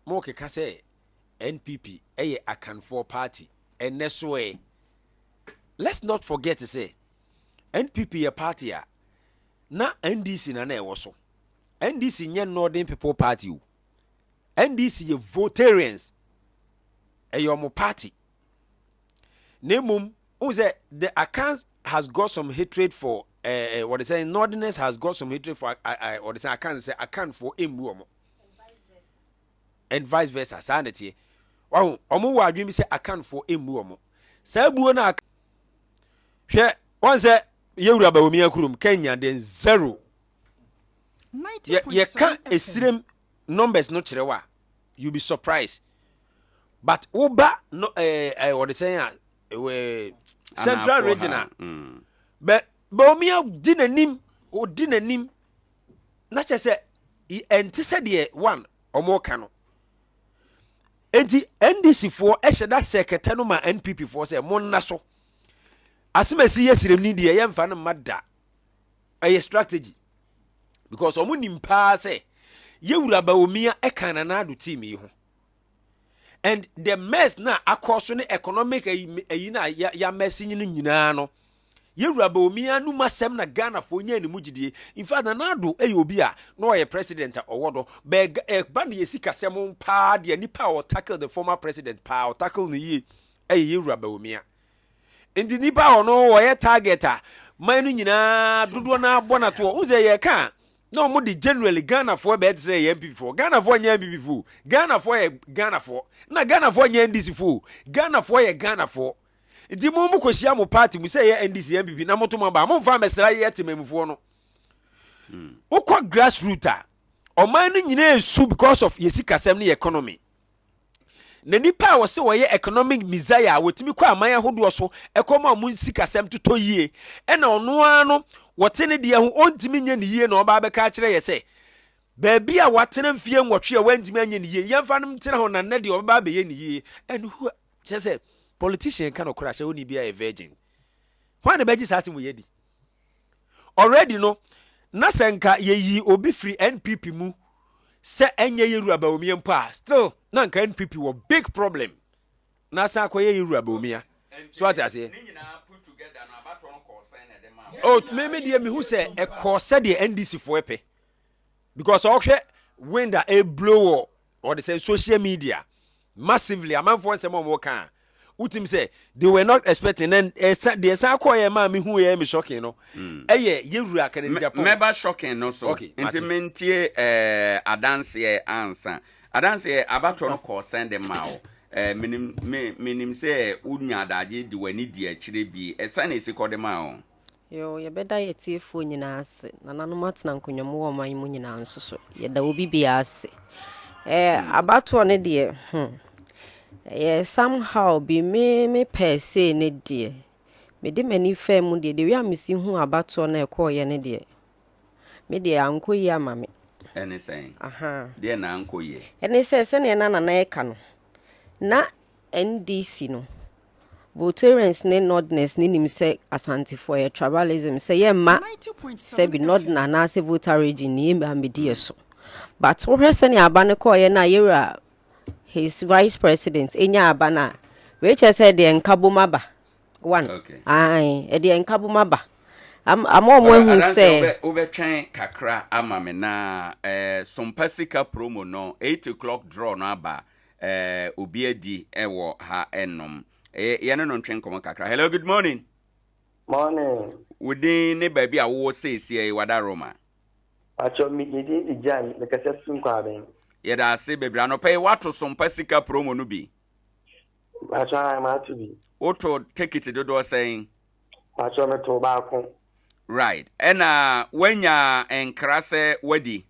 mo keka say NPP eye akanfo party and next way let's not forget to say NPP a party a na NDC na na ewo so NDC nye Northern People Party o NDC ye votarians eyomo party nemum the account has got some hatred for what they say Northerners has got some hatred for what they say account for emuomo and vice versa sanity wow omo wa adwemi say account for emuomo sabuo na hwe once yewura ba omi akurum Kenya den 0 ye can esirem numbers no kirewa you be surprised but uba no what they say central regional but omi dinanim o dinanim na che say entise de one omo ka no enti NDC4 eheda secretary no ma NPP4 say mon na so asemasi yesirem ni de ye mfa no mada a strategy because omo nimpa say yewura ba omia ekana na ado team yi ho and the mess na akoso ne economic ayi na ya mess nyina no yewura ba omia nu masem na Ghana fo nya ni mugidie in fact na ado obi a no ye president owodo be ba na yesi kasem pa de nipa o tackle the former president pa o tackle no yi yewura ba omia indi nipa ono wo ye targeter man nyina dodo na abona to uze ye ka no mo di generally Ghana for be say MP4 Ghana for nya MP4 Ghana for ye Ghana for na Ghana for nya NDC4 Ghana for ye Ghana for ndi mo mo kosia mo party mu say ye NDC MPP na mo to mo ba mo fa mesra ye temamfo no ukwa grassroots o man nyina esu because of yesi kasem ne economy na nipa wo se wo ye economic messiah wotimi kwa amaya hodo so ekoma mu sikasem toto yie e na ono ano wotene de ho ontimi nya ne yie na oba beka kire ye se baabi a watene mfie nwotwe a wantimi anya ne yie yemfa no mtene ho na ne de oba be ye ne yie and who just say politician kan okra sha oni bia a virgin why na beji sase mu ye di already no na senka ye yi obi free NPP mu se enye yewura ba omia mpa still na nka NPP wo big problem na sa akoye yewura ba omia so what I say oh maybe dey me who say e course the NDC for epe because okay when that a blow or they say social media massively amount for some more can utim say they were not expecting and they say akoye ma me hu ye me shocking no yewura kan ni Japan meba shocking no so intimentie adanse answer adanse abato no call send them out minim say unya daje di wani di akire bi esa na esikode ma o yo ye beda ye tiefo nyina ase na nanom atena nkonyomo wo man mu nyina nso so ye da obi bia ase abato ne de somehow be me per se ne de me de mani fa mu de wi amisi hu abato na ekoye ne de me de anko yi ama me ene sen de na anko yi ene se ne na na eka no na NDC no Voterants ne nordness ne nim se asante for a tribalism say ye ma se bi nord na na se voter region ni ambedi so but wo hwese ne aba ne ko ye na yera his vice president enya aba na we che say de nkabomaba one ai e de nkabomaba am hu say obetwen kakra ama me na Sompa sika promo no 8 o'clock draw no aba obi adi ewo ha enom yene no ntwen komo kakra. Hello, good morning. Morning. Wudi ne baby a wo seesie wada Roma. Acho mi di jan le kase sun kwa ben. Ye da se bebra no pay wato Sompa sika promo no bi. Acho ma to bi. Auto take it dodo saying. Acho me to ba ko. Right. Ena wenya enkrase wadi.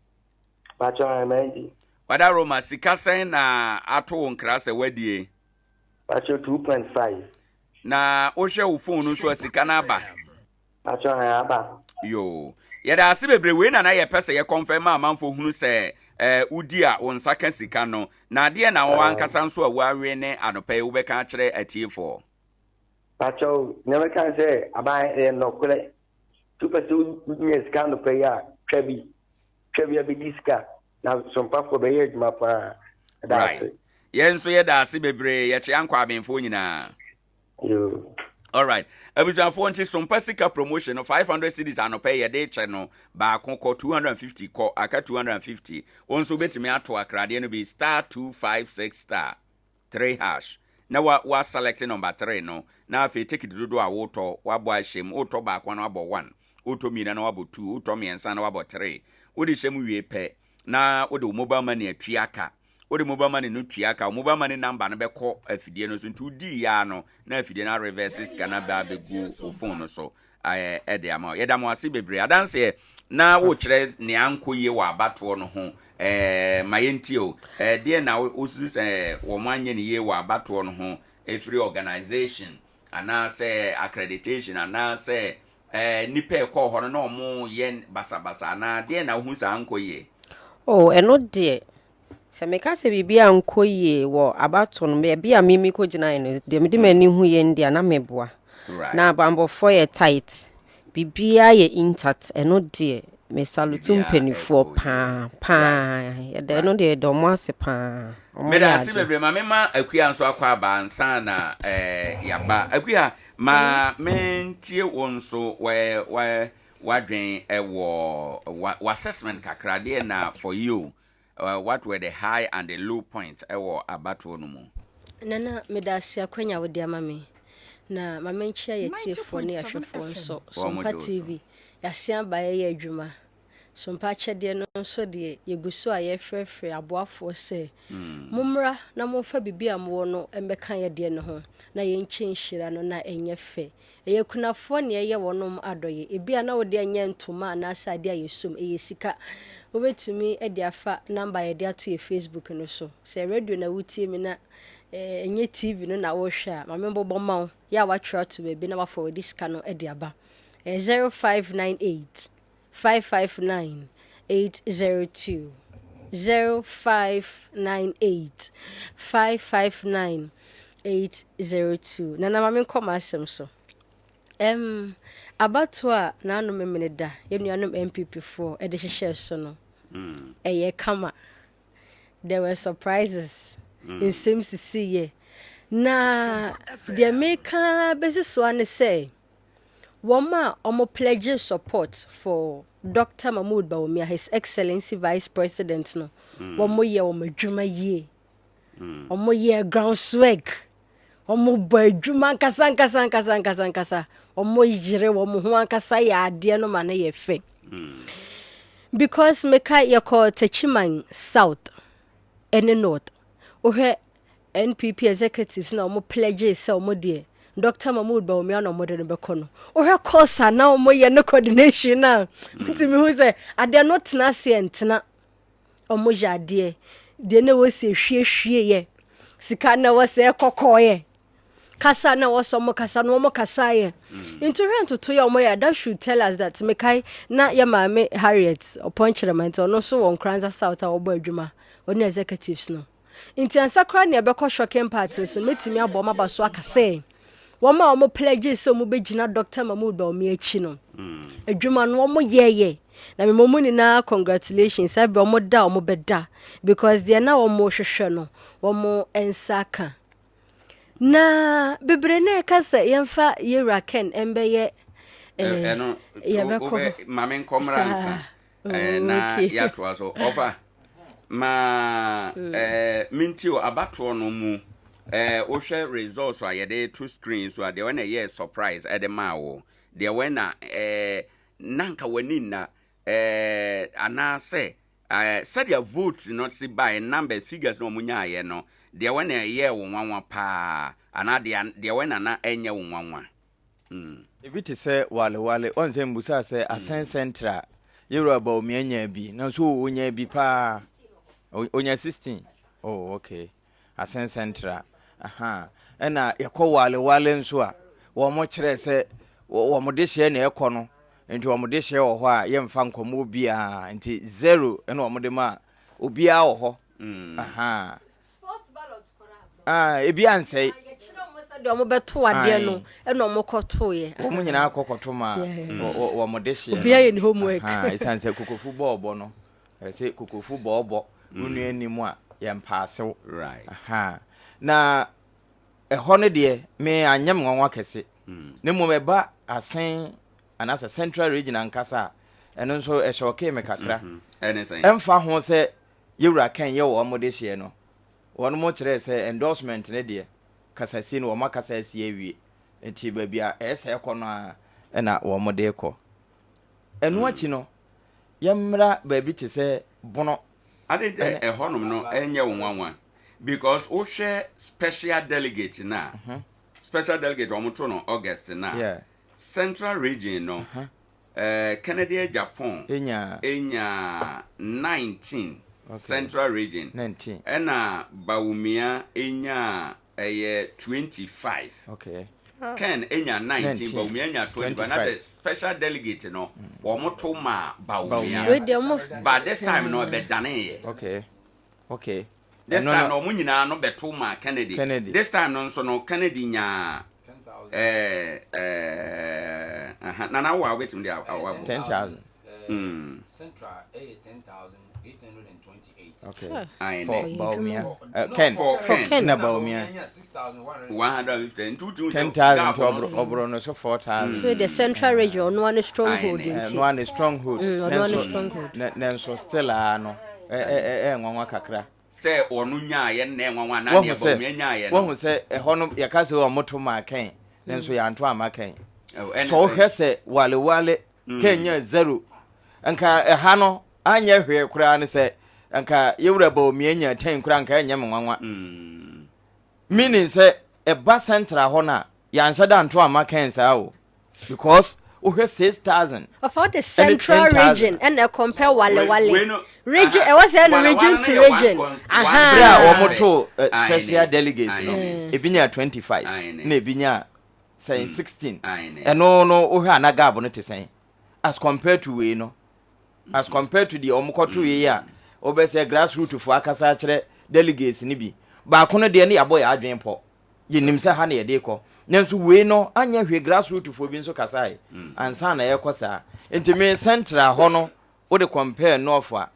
Acho ma di. Wada Roma sika saying na ato enkrase wadi. Acho 2.5. Na o hwe wo phone no so asika na aba. Acho ha aba. Yo. Ye da se bebre we na ye pese ye confirm amanfo hunu se udi a won saka sika no na de na wo ankasa nso a wawe ne anope wo be ka kire atiefo. Acho never can say aba no kule 2% nye sika no pay ya trebi abi diska na Sompa for be ye ma pa. Right. Yenso ye da se bebre ye che ankwa abenfo nyina. Yo. All right. Abuzanfo nti Sompa sika promotion of 500 cedis anope ye de che no ba ko 250 ko aka 250. Onso betimi ato akrade no bi *256 *3#. Na wa select number 3 no. Na afi take dodo a woto wa bo ahyem woto ba ko na abo 1. Woto mi na wabo 2, woto miensa na wabo 3. Wodi hyem wie pe na wodi mobile money atuaka. Odi mobile money no tuaka mobile money number no beko afidie no so ntu di ya no na afidie na reverses kana ba begu phone no so ede ama ye da mo ase bebre adanse na wo kire ne anko ye wa abato no ho mayentio de na osus wo manye ne ye wa abato no ho every organization ana say accreditation ana say nipa ko ho no na omo ye basabasa na de na hu sa anko ye eno de se meka se bibia nkoye wo abato no be bia mimi ko gina no de me de mani hu ye ndia na meboa na bambo for ye tight bibia ye intact eno de me salutum penifo pa ye de no de do mo ase pa me da se bebre ma mema akua nso akwa aba nsa na yaba akua ma mentie wonso wadwen wo assessment kakra de na for you. What were the high and the low point ewo abato no mu nana medasi akwanya wodi amame na mamenchia yetiefo ne ahwefo nso Sompa TV yasia baye ye adwuma Sompa chede no nso de yeguso a ye frefre aboafo se mumra na momfa bibia mo no embeka ye de no ho na ye nchenhira no na enye fe eye kunafo ne ye wonom adoye ebia na wodi anya ntoma na asade a yesum eyesika obetumi ediafa number ye dia to ye Facebook no so se radio na wutie mi na enye TV no na wo hwe a mamembo bomma ya wa try to be na wa forward diska no ediaba 0598 559 802 0598 559 802 nana mame koma asem so abato a na anu memene da ye nuanom MPP4 e de hwehwe so no eye kama there were surprises in same CC na the maker basis so an say woma omo pledge support for Dr. Mahmoud Bawumia, His Excellency Vice President no womo ye womo dwuma ye womo ye ground swag womo ba dwuma kasa omo yire womo ho ankasa ya ade no ma na ye fe because meka ye call Techiman South and North ohe NPP executives na omo pledge say omo de Dr. Mahmoud Bawumia no mo de no bekono o he course na omo ye no coordination na ntimi hu say ade no tena se entena omo jade de na wo se hwie ye sika na wo se kokoye kasa na wo so mo kasa no mo kasa ye into rent to your moya that should tell us that mekai na ya maame Harriet upon chairman no so won Nkoranza South a obo adwuma oni executives no inti ansakra na ebekọ shocking party so metimi abo maba so akase woma omo pledge so mo begina Dr. Mahmoud Bawumia echi no adwuma no omo yeye na me momuni na congratulations abi omo da omo beda because there na omo hwehwe no omo ensaka na bebrene kasa yemfa yera ken embeye eno mame Nkoranza na yatwa so over ma mintio abato no mu o share results so ayede two screens so de when a surprise at the mawo de when nanka wani na ana say said your vote not see by number figures no munya ye no de when a year wonwa pa ana de when ana enye wonwa ebiti say wale on say mbusa say asen central Yoruba Bawumia nya bi na so onya bi pa onya 16 oh okay asen central aha ena yakọ wale nso a wo mo kire se wo mo de hye na ekọ no enti wo mo de hye wo ho a ye mfa nkomo obi a enti 0 ena wo mo de ma obi a wo ho aha sports ballot kora ebi ansei de omo beto ade no ena omo koto ye wo mo nyina akokoto ma wo mo de hye obi aye ni homework isanse kokofu bobo no se kokofu bobo unu animu a ye mpasew right aha na ehone de me anyam nwanwa kese ne mo meba asen anasa central region ankasa eno nso ehwoke me kakra emfa ho se yewura kan ye wo mo de hye no wono mo kire se endorsement ne de kasasi no wo makasasi awie enti ba bia ese ekono a na wo mo de ko enu achi no yemra ba bi te se bono ade ehonum no enye wonwanwa because we share special delegate na special delegate omoto no August na central region no Canada Japan enya 19 central region 19 ena Bawumia enya 25 okay Ken enya 19 Bawumia enya 20 but that special delegate no omoto ma Bawumia but this time no be dane okay this time no munyina no beto ma Kennedy this time no so no Kennedy nya 10,000 na wa wetim dia 10,000 central 10,828 okay I for Bawumia Ken na Bawumia 6,150 10,000 to obro no so 4,000 so the central region no one stronghold no one stronghold so still no nwanwa kakra say onu nya ye na nwanwa na ne Bawumia nya ye no wo say ehono yakase o moto ma kan nenso ya nto amaka so hwese wale kenya 0 anka eha no anya hwe kura ne se anka yewura Bawumia nya 10 kura anka enya nwanwa meaning say e ba central ho na ya nsa da nto amaka nsa o because we 6,000 of all the central region and compare wale region it was a region to region bra omoto special delegates no ebinya 25 na ebinya say 16 no we anaga abo no te say as compared to we no as compared to the omokoto we ya obese grassroots for akasa kire delegates ni bi ba kono de ne yabo ya adwen po yenim se ha na ye de ko nanso we no anya hwe grassroots for bi nso kasai ansa na ye kosa ntime central ho no wo de compare no for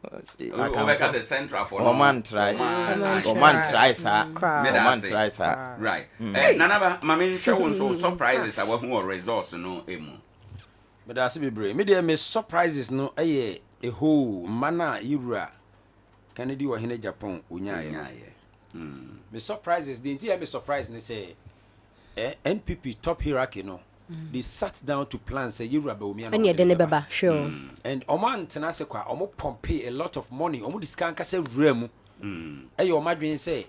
Obeka se central for Oman try sa right nanaba mama nhwe won so surprises awa hu results no emu but as be brave me dey me surprises no eye a whole mana yura Kennedy Owoahene Japan onyaye me surprises the entire me surprise ne say NPP top hierarchy no they sat down to plan say Yura Bawumia and yede baba sure and oman tena se kwa omo pompe a lot of money omo discan ka se remu omo adwen say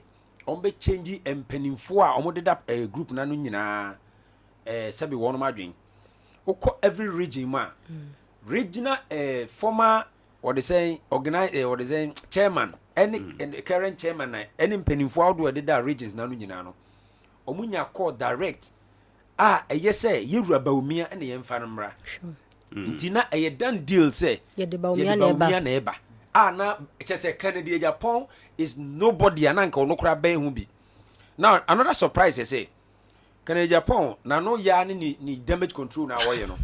be change mpanimfo a omo deda group na no nyina sabi wono madwen ukọ every region ma regional former what they say chairman any current chairman na any mpanimfo awdo deda regions na no nyina no omo nya call direct say yewura baumia na yemfa no mra nti na done deal say ye de baumia na eba na say Kennedy Acheampong is nobody ananka ono kura ben hu bi. Now another surprise say Kennedy Acheampong na no ya ni damage control na woye no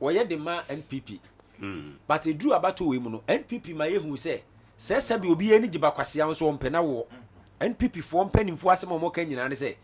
woye de ma NPP but e drew about we mu no NPP ma ye hu say bi obi ani giba kwase am so ompe na wo NPP fo mpanimfo asem omo kan nyina ne say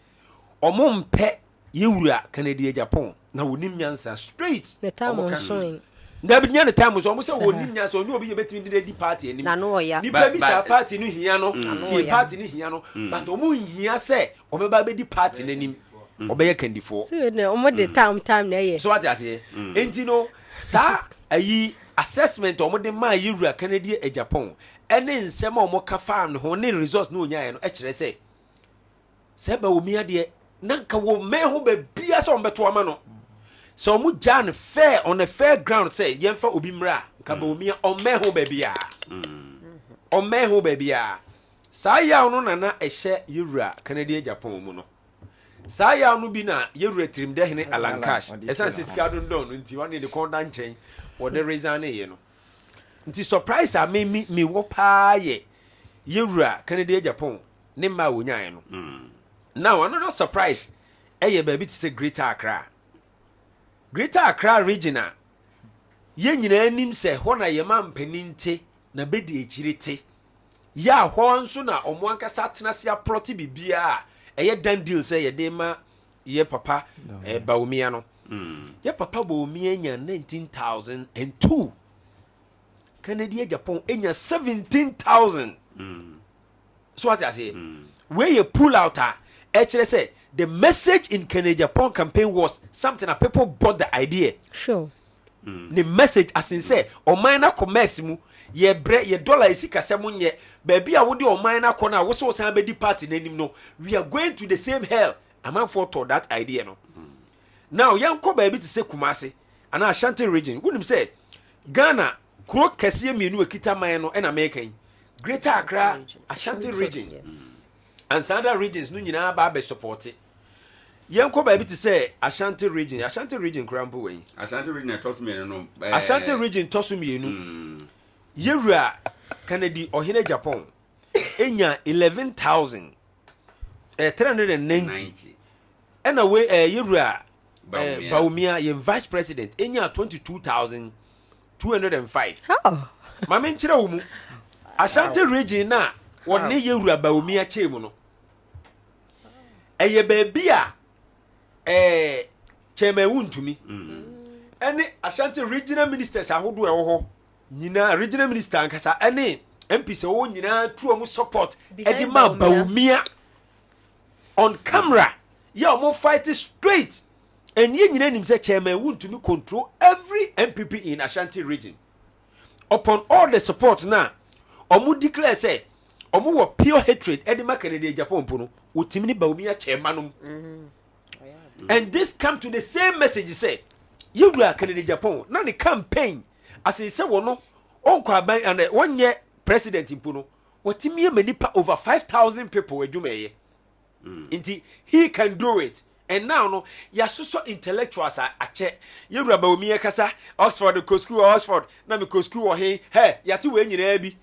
omo mpe yewura Kennedy Acheampong na wonim nyansa straight the time on showing David nya the time so say wonim nyansa onye obi ye betimi dey di party ani na no ya ni baby sa party no hia no ti party no hia no but omo hia say omeba be di party nanim obeye kandifo so no omo the time na ye so what you say enti no sa ayi assessment omo de ma yewura Kennedy Acheampong ene nsem omo ka farm no ho ne resource no nya ye no e kire say ba omi ade nanka wo meho be bia so mbeto ama no so mu jan fair on a fair ground say yemfa obi mra ka ba omi o meho be bia o meho be bia sa ya no nana ehye yewura Kennedy Acheampong mu no sa ya no bi na yewura trim de hene alankash esan siska don nti wane de kon dan chen wo de reason na ye no nti surprise a me wo pa ye yewura Kennedy Acheampong ne ma wonyan no now another surprise baby to say Greater Accra region ye nyina anim se ho na ye ma mpaninte na bedi echirite ya ho nso na omo ankasa tenase a plot bibia dan deal say ye de ma ye papa baumia no ye papa baumia nya 19,002 Kennedy Acheampong enya 17,000 so what I say where you pull out actually say the message in Kennedy Acheampong campaign was something that people bought the idea. Sure. The message as in say o minor commerce mu ye dollar isi kasemu nye baby a wodi o minor corner wo so san be di party nanim no we are going to the same hell. Am I for to that idea no. Now yanko baby to say Kumasi and Ashanti region wouldn't say Ghana kuro kese mienu ekita man no na American Greater Accra Ashanti region. Yes. And some other regions no nyina ba be support it. Yanko baby to say Ashanti region crampo way. Ashanti region toss me no. Ashanti region toss me no. Yewura Kennedy Owoahene Acheampong enya 11,390. And away yewura Baumia ye vice president enya 22,205. How? Mama nchira wo mu. Ashanti region na wonne yewura Baumia chemu no. Eye baby a cheme wuntumi ene Ashanti regional ministers ahodo ewo ho nyina regional minister ankasa ene MPs wo nyina tuo mu support edi ma Baumia on camera ya omo fight straight enye nyina nim say cheme wuntumi control every MPP in Ashanti region upon all the support na omo declare say omo wo pure hatred edi ma Kennedy Acheampong no utimini Baumia chairman and this come to the same message say you do Kennedy Acheampong na the campaign as he say wono onko aban and one year president impuno watimi manipa over 5,000 people adwumeye nti he can do it and now no ya so intellectuals ache you do Baumia kasa Oxford ko school Oxford na me ko school he ya ti we nyina bi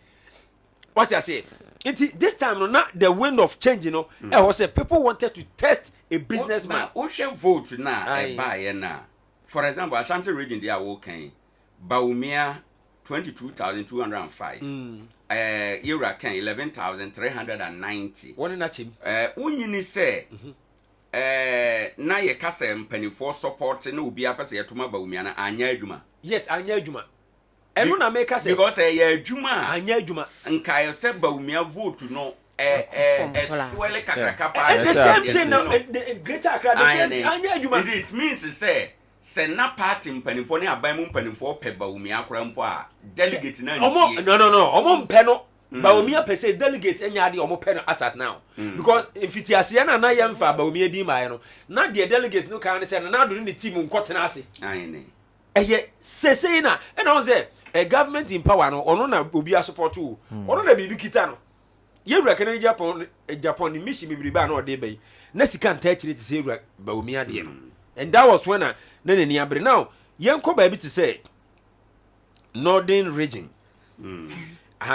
what I say this time no not the wind of change you know was say people wanted to test a businessman who shall vote na buy na for example Ashanti region they are working Baumia 22,205 Yewura Ken 11,390 one na chim unyini say na ye kasa mpanifo support na obi apese yetoma Baumia na anya adwuma yes anya adwuma enu na make say because ye adwuma anya adwuma nka ye say Baumia vote no swele kakraka pa the same thing no the Greater Accra the same anya adwuma it means say na party mpanifo ne aban mu mpanifo pe Baumia akora mpo a delegate na ntie no omo mpe no Baumia per se delegates any idea or pen as at now. Because if it's a siena na yamfa Baumia di maino, not the delegates no can say now doing the team on Cotanasi. And yet say na and I was there a government in power no or no will be a support too. Or no be Kitano. You reckon Japan mission be ban or debay. Nessie can't touch it to say Baumia dear. And that was when I then now Yanko baby to say Northern region.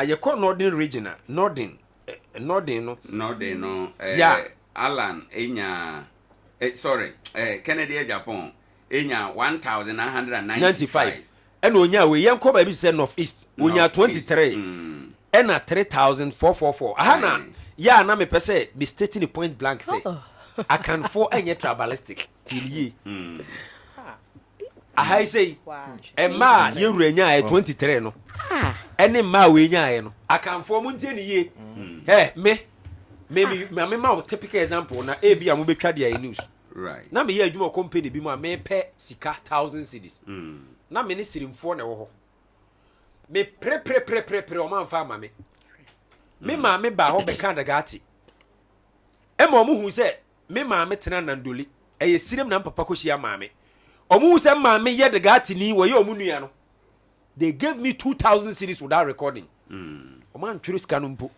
You call Northern region, Northern no. Yeah, Alan, sorry, Kennedy, Japan, 1995. And when we Yanko baby said Northeast, when you're 23, and at 3,444. Hana, yeah, na me per se be stating the point blank say. I can for any tribalistic till ye. I say, Emma, you renya 23 no. Any ma we nya no. I can for munti ye. Hey, maybe my typical example na ebi amu betwa dia news. Right. Na me ye adwuma company bi ma me pe sika 1,000 cedis. Na me ni sirimfo na wo ho. Me pre o man fa ma me. Me ma me ba ho be kan daga ati. E ma omu hu se me ma me tena nandoli. E ye sirim na papa ko hia ma me. Omu se ma me ye daga ati ni wo ye omu nua no. They gave me 2,000 cedis without recording. Man twiri sika no mpo.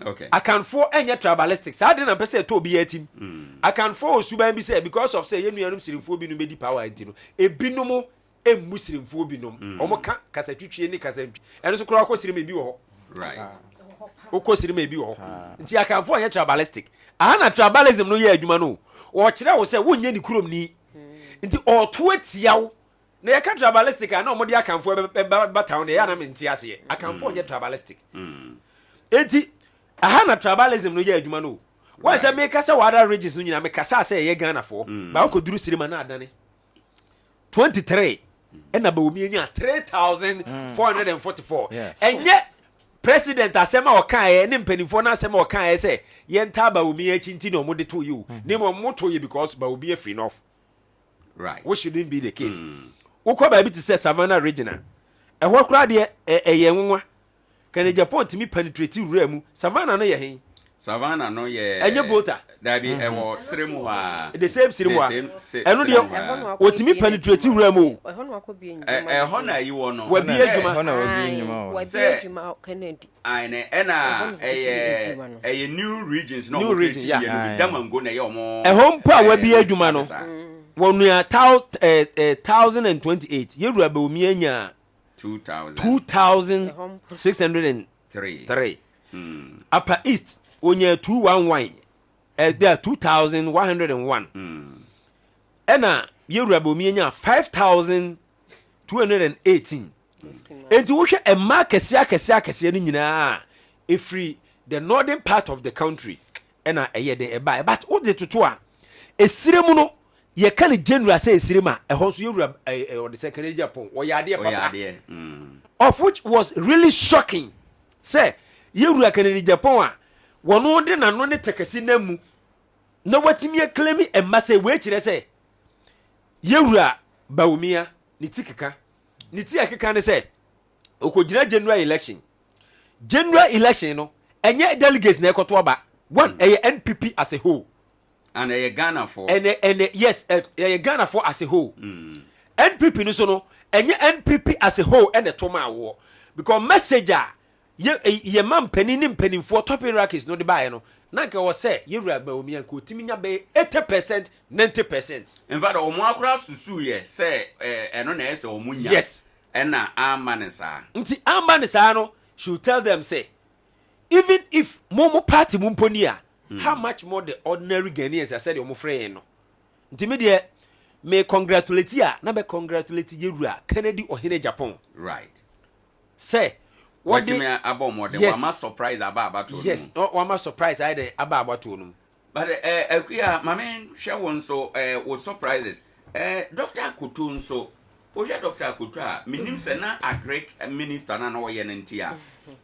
Okay. I can for any tribalistic. So I didn't say to be a team. I can for Suban be said because of say you know sirimfo bi no be power entino. E binomo e muslimfo bi no. Omo ka kasatwitwe ni kasatwi. Eno so kura ko sirim bi wo ho. Right. Oko sirim bi wo ho. Nti I can for any tribalistic. Aha tribalism no ye adwuma no. Wo kire wo say wonye ni kurom ni. Nti oto atiawo. Na ye ka tribalistic na omo de akanfo ba town na ya na menti ase. Akanfo onye tribalistic. Enti aha tribalism no ye adwuma no. Why say make us other regions no nyina make say say ye Ghana for. Ba ko duru sirima na adane. 23 and na ba omi nya 3,444. Enye president asema o kan e ne mpanimfo na asema o kan e say ye nta ba omi achi nti na omode to you. Ne mo moto ye because ba obi free enough. Right. What shouldn't be the case. Woko ba bi to say Savannah regional. E ho kra de ye nwa. Can Japan to me penetrate mu Savannah no ye hen. Savannah no ye. Enye voter. That be e sirimu ha. The same sirimu ha. Eno de otimi penetrate mu. Ehon wa ko bi enjuma. Ehon na yi wo no. Wa bi enjuma. Ehon na wa bi enjuma. Wa bi enjuma Kennedy. Ane ena new regions no. New region yeah. Damango na ye omo. Ehon pa wa bi enjuma no. Wonu ya 1028. Yeru ba omi anya 2,603. Upper East onye 211. There 2,101. Ena Yeru ba omi anya 5,218. Enti wo hwe emma kese ni nyina efri the northern part of the country ena eye de eba but wo de toto a esiremu no ye kan general say esirema ehon so Yeru or the second Japan wo ya de papa of which was really shocking say Yeru kan Japan a wono de nano ne tekasi namu na watimi claim emma say we kire say Yeru baumia ni tikika ni ti akeka ne say okojina general election no enye delegates na ekoto ba one NPP as a whole and Ghana for yes Ghana for as a whole NPP no so no enye NPP as a whole and the toma wo because messenger ye man penini mpenimfo top hierarchies no de bae no na nka wo say Yeru ba omi anka otimi nya be 80% 90%. In fact omo akura susu ye say eno na ese omo nya yes ena amanisa nti amanisa no should tell them say even if momo party mumponi a how much more the ordinary Ghanaians I said omo free no nti me de me congratulate ya na be congratulate Yeru Kennedy Owoahene Acheampong right say what do me about more the one surprise about yes one surprise I dey about no but akuya mama share one so was surprises Dr. Kutu so Oja Dr. Kutra, minim se na agric minister na no ye ntia.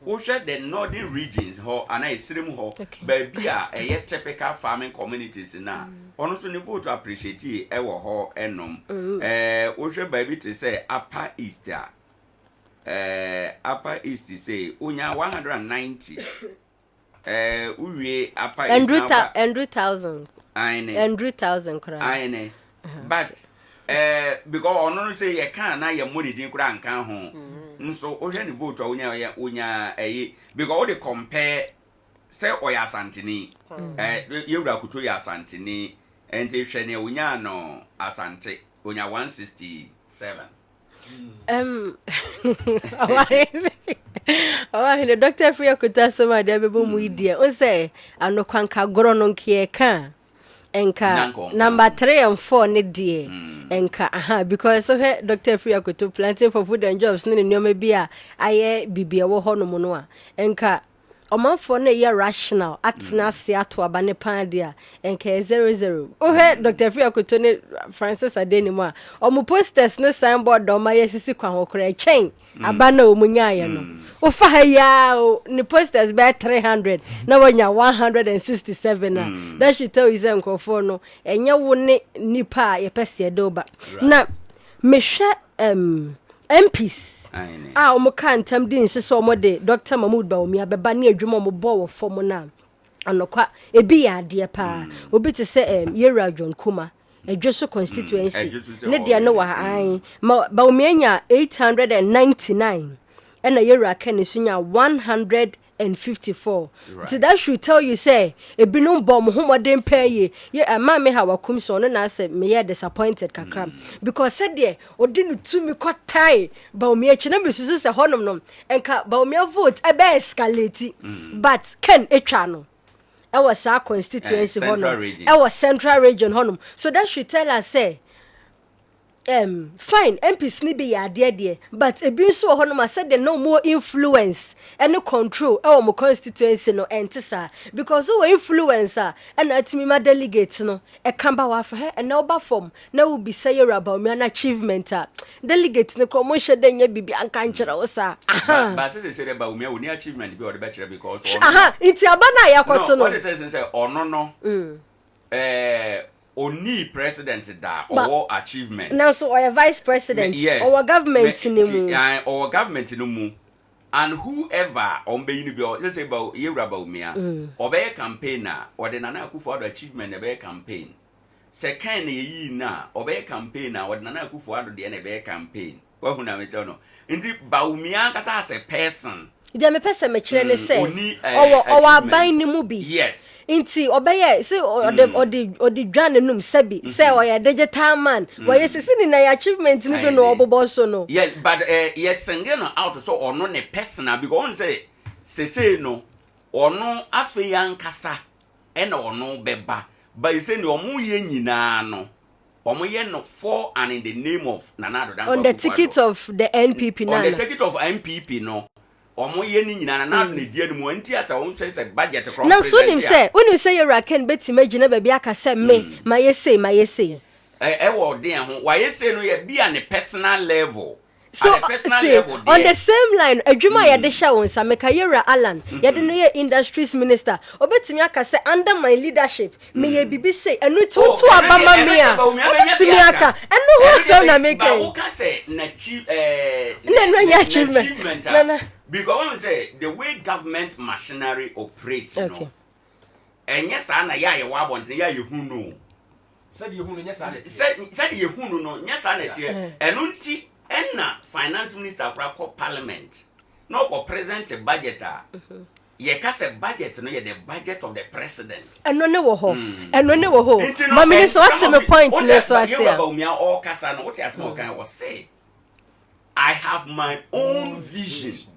Oja the northern regions ho ana esrem ho baby a typical farming communities na. Ono so niveau to appreciate e wo ho enom. Oja baby to say upper east a. Upper East say unya 190 uwe Upper East and 100,000 100,000 cry aine but because ono say ye can na ye money din kura nkan ho nso o hwe ni vote unya because o dey compare say oya asantini yewura kuto ya asantini ente hwe ne unya no asante unya 167 Owoahene Dr. Free Akuta Soma de bebo mu idie o say anokwanka goro no nke ka enka number 3 and 4 ne die enka because so he Dr. Free Akuta planting for food and jobs ne nyoma bi a aye bibia wo ho no mo no a enka omanfo na ye rational atena se ato abane pan dia enka 00 o he Dr. Free Akuta ne Francis Adeni mu a omo posters ne signboard do ma ye sisi kwan ho kra chain abana omunyaye no o fa ya ni posters by 300 na wanya 167 that should tell you say nkofo no enye wo ne nipa ye pese doba na mehwe MPs omuka ntam din sese omode Dr. Mahmoud Baomi abeba na adwuma ombo wo fom na anokwa ebi ya ade pa obi te se Yera John Kuma Ejoso constituency ne dia no wa an Baomi anya 899 and Yera Ken sunya 154 so that should tell you say ebinom bom homodem pay ye ama me ha wakum so no na say me ye disappointed kakra because said there odi no tumi kwatai Baomi achi na mesusu se honom no enka Baomi vote e be escalate but Ken etwa no I was our constituency honum. I was central region honum. So that should tell us say fine MPs ni be ya dear but a bin so honum said there no more influence and no control our constituency no entisa because our influencer and atimi ma delegate no e kamba wa for her and now ba form na will be say about me an achievement delegate no ko mo hye den ya bibi anka nkyere wo sa but say say about me we achievement be or the bachelor because iti abana ya kwato no what it is say ono no Oni president da or achievement. Now so or vice president or government in or government in mu and whoever on be you let's say about Yera Baomi or be campaigner or the Nana Akufo achievement be campaign. Second ye na or be campaigner or Nana Akufo the be campaign. What who na me tell no. Indeed Baomi kasa as a person. Dia me pese me kire ne say o aban ni mu bi yes inti obeye say odi dwane num sabi say o ya digital man wa yesisi ni na achievement ni bi no obobo so no yeah but yes singing out so ono ne personal because on say no ono afi yankasa e na ono beba but say ni omo ye nyina no omo ye no for and in the name of Nana Addo on the ticket of the NPP on the ticket of MPP no omo ye ni nyina na ne die no anti asa won say budget from president. Na so nim say when you say Yera Ken betima gina ba bia ka say me ma ye say wo den ho wa ye say no ye bia ne personal level so level on the same line adwuma ye de hya won sa meka Yera Alan ye de no ye industries minister obetimi aka say under my leadership me ye bibi say enu to abama me a obetimi aka enu ho so na make ba wo ka say na chief achievement na because when we say the way government machinery operates, okay. And yes, Anna, ya you want ya you who know. Said you who said you who know, yes, Anna, and unti enna finance minister for parliament. No for present a budget. Ye kase budget no ye the budget of the president. And no ho. And no ho. Mama so what me point no so I say. About me all kasa no what you small kind was say. I have my own vision.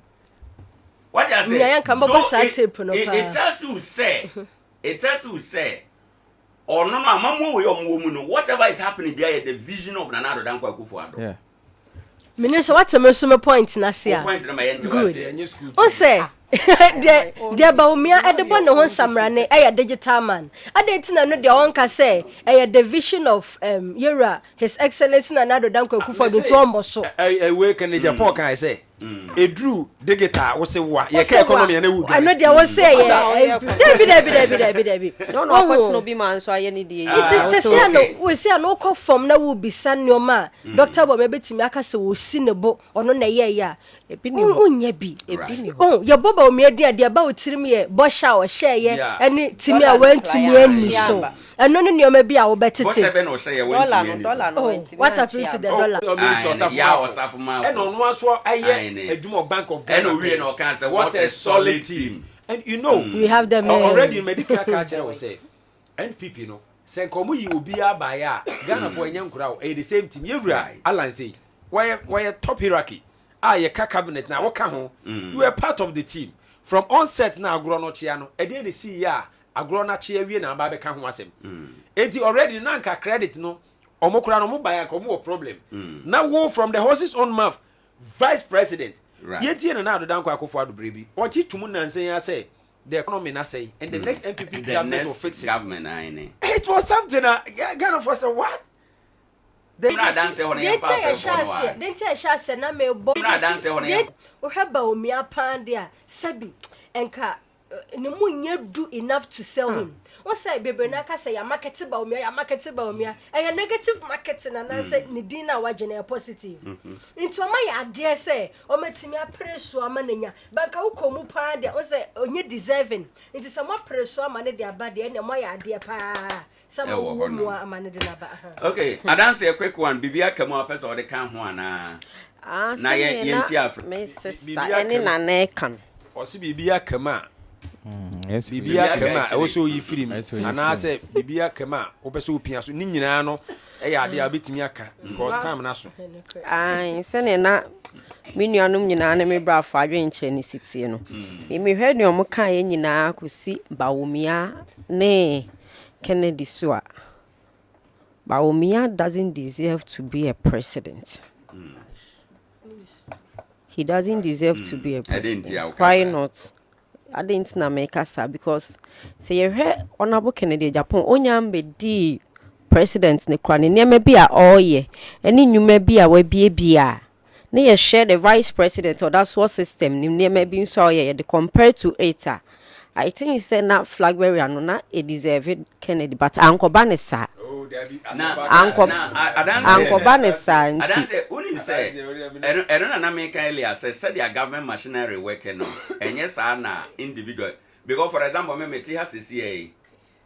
What I say? So it tells you say, or no, whatever is happening there, the vision of Nana Addo Akufo-Addo. Yeah. Minister, what's a point na say? Point na my good. On say Dear Baumia at the one on Samrane, digital man. I didn't know the onka say, the vision of Yura, His Excellency and another Danko for the Tomboso. I wake in Japan, I say. A drew digital was a what? You can't economy and I know there was say, Debbie. No, what's no be man, so I need the. It's a no, we say no call from now will be son your man. Doctor will maybe Timaka will sin a book or no, yeah. Oh, your Bobo made the about Timmy, Bosch or share, and Timmy went to me so. And none of you may be our better. What happened or say what happened to the dollar? And on one swore, a Dumo Bank of Ghana or Cancer. What a solid team. And you know, we have them already medical culture will say, NPP, you know. Say, come you will be a buyer, Ghana for a young crowd, the same team. You're right, Alan say, why a top hierarchy? Your cabinet now, what home? You are part of the team. From onset now, Gronochiano, a day see ya, a Gronachi, and a Babe Kahwasem. It's already Nanka credit, no, or Mokrano by a commo problem. Now go from the horse's own mouth, vice president. Yet, and now the Danko for the baby. What you to Moon and say, the economy, I say, and the next MPP government will fix it. It was something, Ghana for a what? They dance on your father. Then tell Shas and I may dance on it. Or have Baumia Pandia, Sabi, and Ka. No more do enough to sell him. What say, baby? Naka say, a market about me, a negative marketing, and I said, Nidina Wajana positive. Into my idea say, or Matimia press or manina, Banka Ukomu Pandia, or say, only deserving. It is a more press or money, their body, and my idea pa. Okay, I dance a quick one. Bibia come up as or the can one. Na my sister, any nane can. Or see Bibia come. Yes, Bibia come. Also, you film. And I say, Bibia come. Opeso Piasso, Ninano, Adea Bitmiaka, because time naso. I send na. Minianum nyina na me bra fa adwenche ni sitie no. Me hwe ne omuka ye nyina kusi Baumia ne Kennedy Sua. Baumia doesn't deserve to be a president. He doesn't deserve to be a president. Why not? I didn't na make us because say you heard honorable Kennedy Japan onyambe di president ne kwa ne me bia oye eni nyume bia we bia na ye share the vice president or that's what system ne me bi so ye the compared to eta. I think he said not flag bearer no na e deserve Kennedy but ankoba ne sa. Oh David ankoba ne sa. I don't say unim say eno na make earlier say their government machinery working no enye sa na individual because for example me meti ha CCA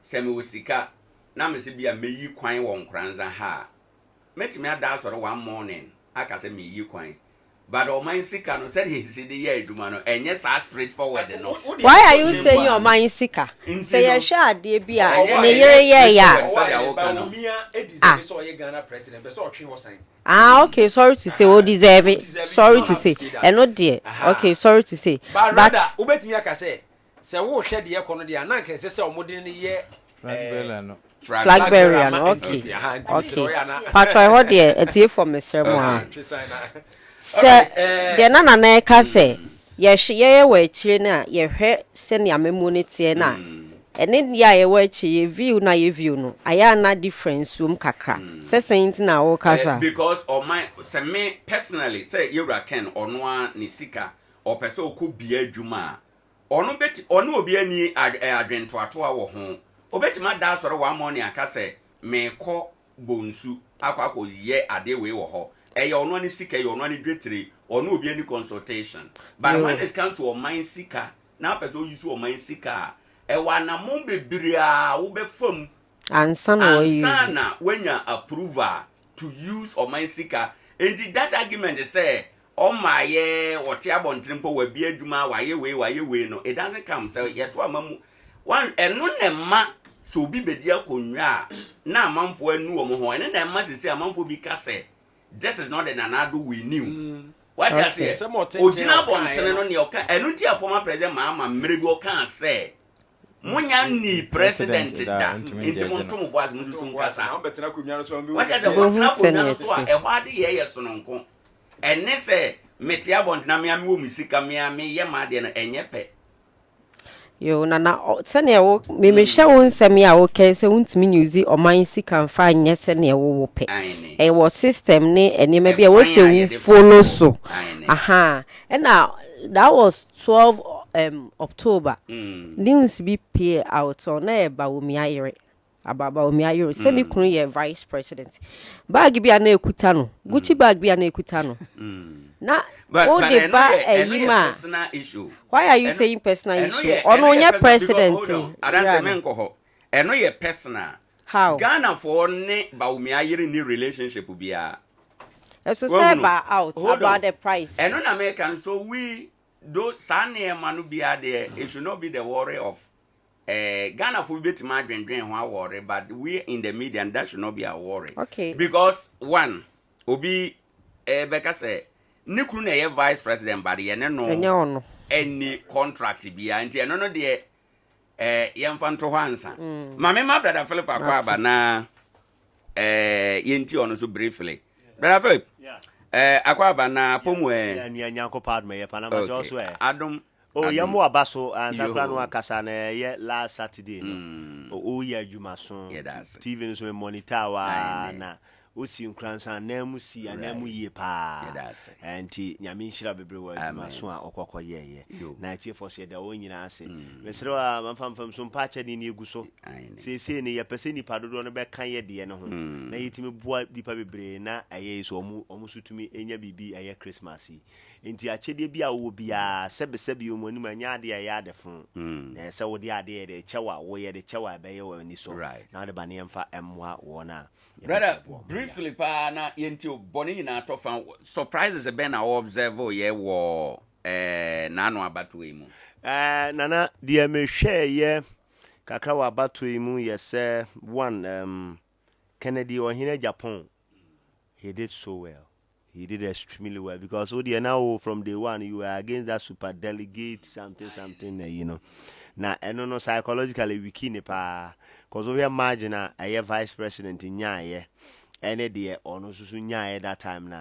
say me wosika na me se bia meyi kwan wo Nkoranza ha meti me ada soro one morning aka say meyi kwan. But o man sika no said he see the year aduma no enye sa straightforward no. Why are you saying your man sika? Say your sha de bia na yere ye ya. Ah okay, sorry to say o deserve it. Sorry to say. And not dear. Okay, sorry to say. But obetimi aka say wo hwe de ekono de na nka say omode ne ye flag bearer no okay. Okay. Patro ho de etie for Mr. Moa. Say de na na ka say ye we chire na ye hwe se ne amemu ne tie na ene ya ye we chi ye view na ye view no aya na difference um kakra say saint na wo kasa because on my say me personally say you ken ono a ne sika o pese okobia adwuma ono beti ono obi ani adwento ato a wo ho obeti ma da soro wa morning aka say me ko bonsu akwa ye ade we wo ho e ono ani sika ye ono ani dwetire ono obi ani consultation but when it comes to o mind sika na pese o use o mind sika e wana mom bebiria wo be fam ansana when you approval to use o mind sika and that argument say oh my what ya bontrimpo wa bi adwuma wa ye we no it doesn't come say ye to amamu one eno ne ma so bi bedi akonwa na amanfo anu o mo ho ene na ma sisi amanfo bi ka say this is not an anado we knew what you say ojina bontene no ne o ka enu ti former president ma mmeregu o kan say munya ni president da enti monto mo boas mo susu nkasa betena konwa no so what you say betena konwa no so e hwade ye so no nko ene say metia bond na me wo misika me ye ma de no enye pe yo nana sene wo me hwa wo nsem ya wo ken se wuntimi nyuzi oman sika mfa nye sene wo pe e wo system ne enema bia wo se wo follow so aha na that was 12 October news be pay out on e ba wo mi ayere ababa o mi ayere se ni kunu ye vice president bag bia na ekuta no Gucci bag bia na ekuta no na all the personal issue. Why are you saying personal issue? Ono your president. Adanse menko ho. Eno ye personal. How? Ghana for ne ba umi ayere ni relationship bia. So say about the price. Eno na American so we do sane manu bia there it should not be the worry of Ghana for bit ma dwen ho worry but we in the media and that should not be a worry. Okay. Because one obi beka say Nikru na ye vice president but ye no any contract bia nti eno no de ye mfanto hansa mama my brother Philip Akwa na ye nti ono so briefly brother Philip Akwa na pomu nyanko pad me ye panama just we adom yamo abaso ansakra no akasa na ye last Saturday no o ye adwuma so TV no so me monitor wa na osi Nkoranza na mu si na mu yie pa enti nyame nhira bebre wa adwuma so a okokọ ye na chiefo se da wonyina ase mesere wa mamfamfam so mpacha ni egu so se ne ye pese ni padodo no be kan ye de ne ho na yetimi boa dipa bebre na aye so omu sutumi enya bibi aye Christmas enti achede bia wo bia sebe yo mani manya ade ya adefo na se wo de ade de chewa wo ye de chewa be ye wa ni so na de bane mfa emwa wo na brother briefly pa na yenti oboni nyina tofa surprises e ben na observe ye wo na no abatwe mu nana de me hwe ye kakra wa abatwe mu ye se one Kennedy Owoahene Acheampong he did so well. He did extremely well because now from day one you were against that super delegate something you know. Now I don't know psychologically we keen pa because we imagine a vice president in nya any day or no susu nya that time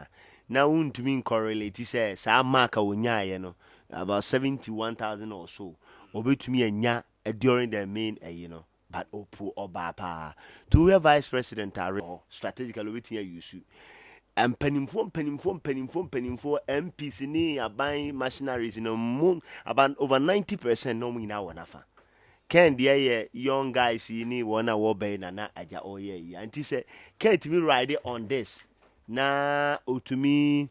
now won't mean correlate he says sa marka wo nya no about 71,000 or so obe to me nya during the main you know but opu obapa to a vice president are strategically waiting you should and penimfo MPs ni aban machineries in a moon about over 90% no me now wanafa Ken the young guys ni wana wo be na aja oye anti say can't me ride on this na otumi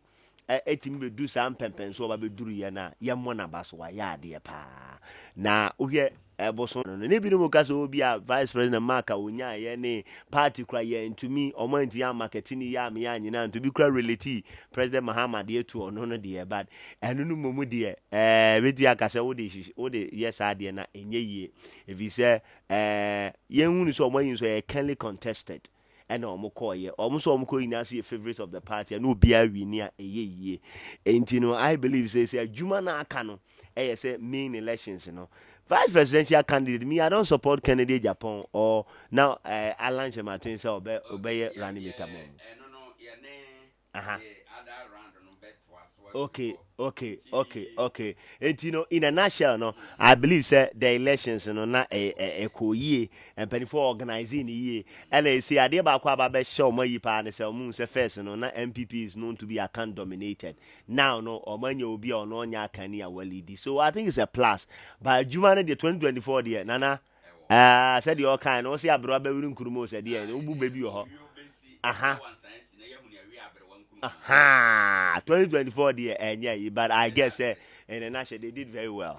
etimi be do some pempen so ba be duru ye na ye mo na baso wa ya de pa na ohye eboso no ne bi no mo kasa obi a vice president Marka onya ye ne party kra ye ntumi omanti ya marketing ya me ya nyina nto bi kra relate president Muhammad ye to ono no de bad enu no momu de be di akasa wo de yes ade na enye ye if he say ye hunu so omanyi so ye kindly contested and omokoye omuso omko ina see a favorite of the party and obia wi ni a eye enti no I believe say adwuma na aka no say main elections no vice presidential candidate me I don't support Kennedy Acheampong or now Alan Martin say obey running mate mo okay and you know in a nutshell no I believe say the elections no na ekoyie and penny for organizing ye and they say ade ba kwa ba be show mo yi pa ne say mo say first no na MPP is known to be account dominated now no omanya obi o no nya akani a walidi so I think it's a plus but juma na the 2024 there nana said the all kind no say abro ba wiru nkurumo say there obu baby ho 2024 yeah, but I guess in a nutshell they did very well.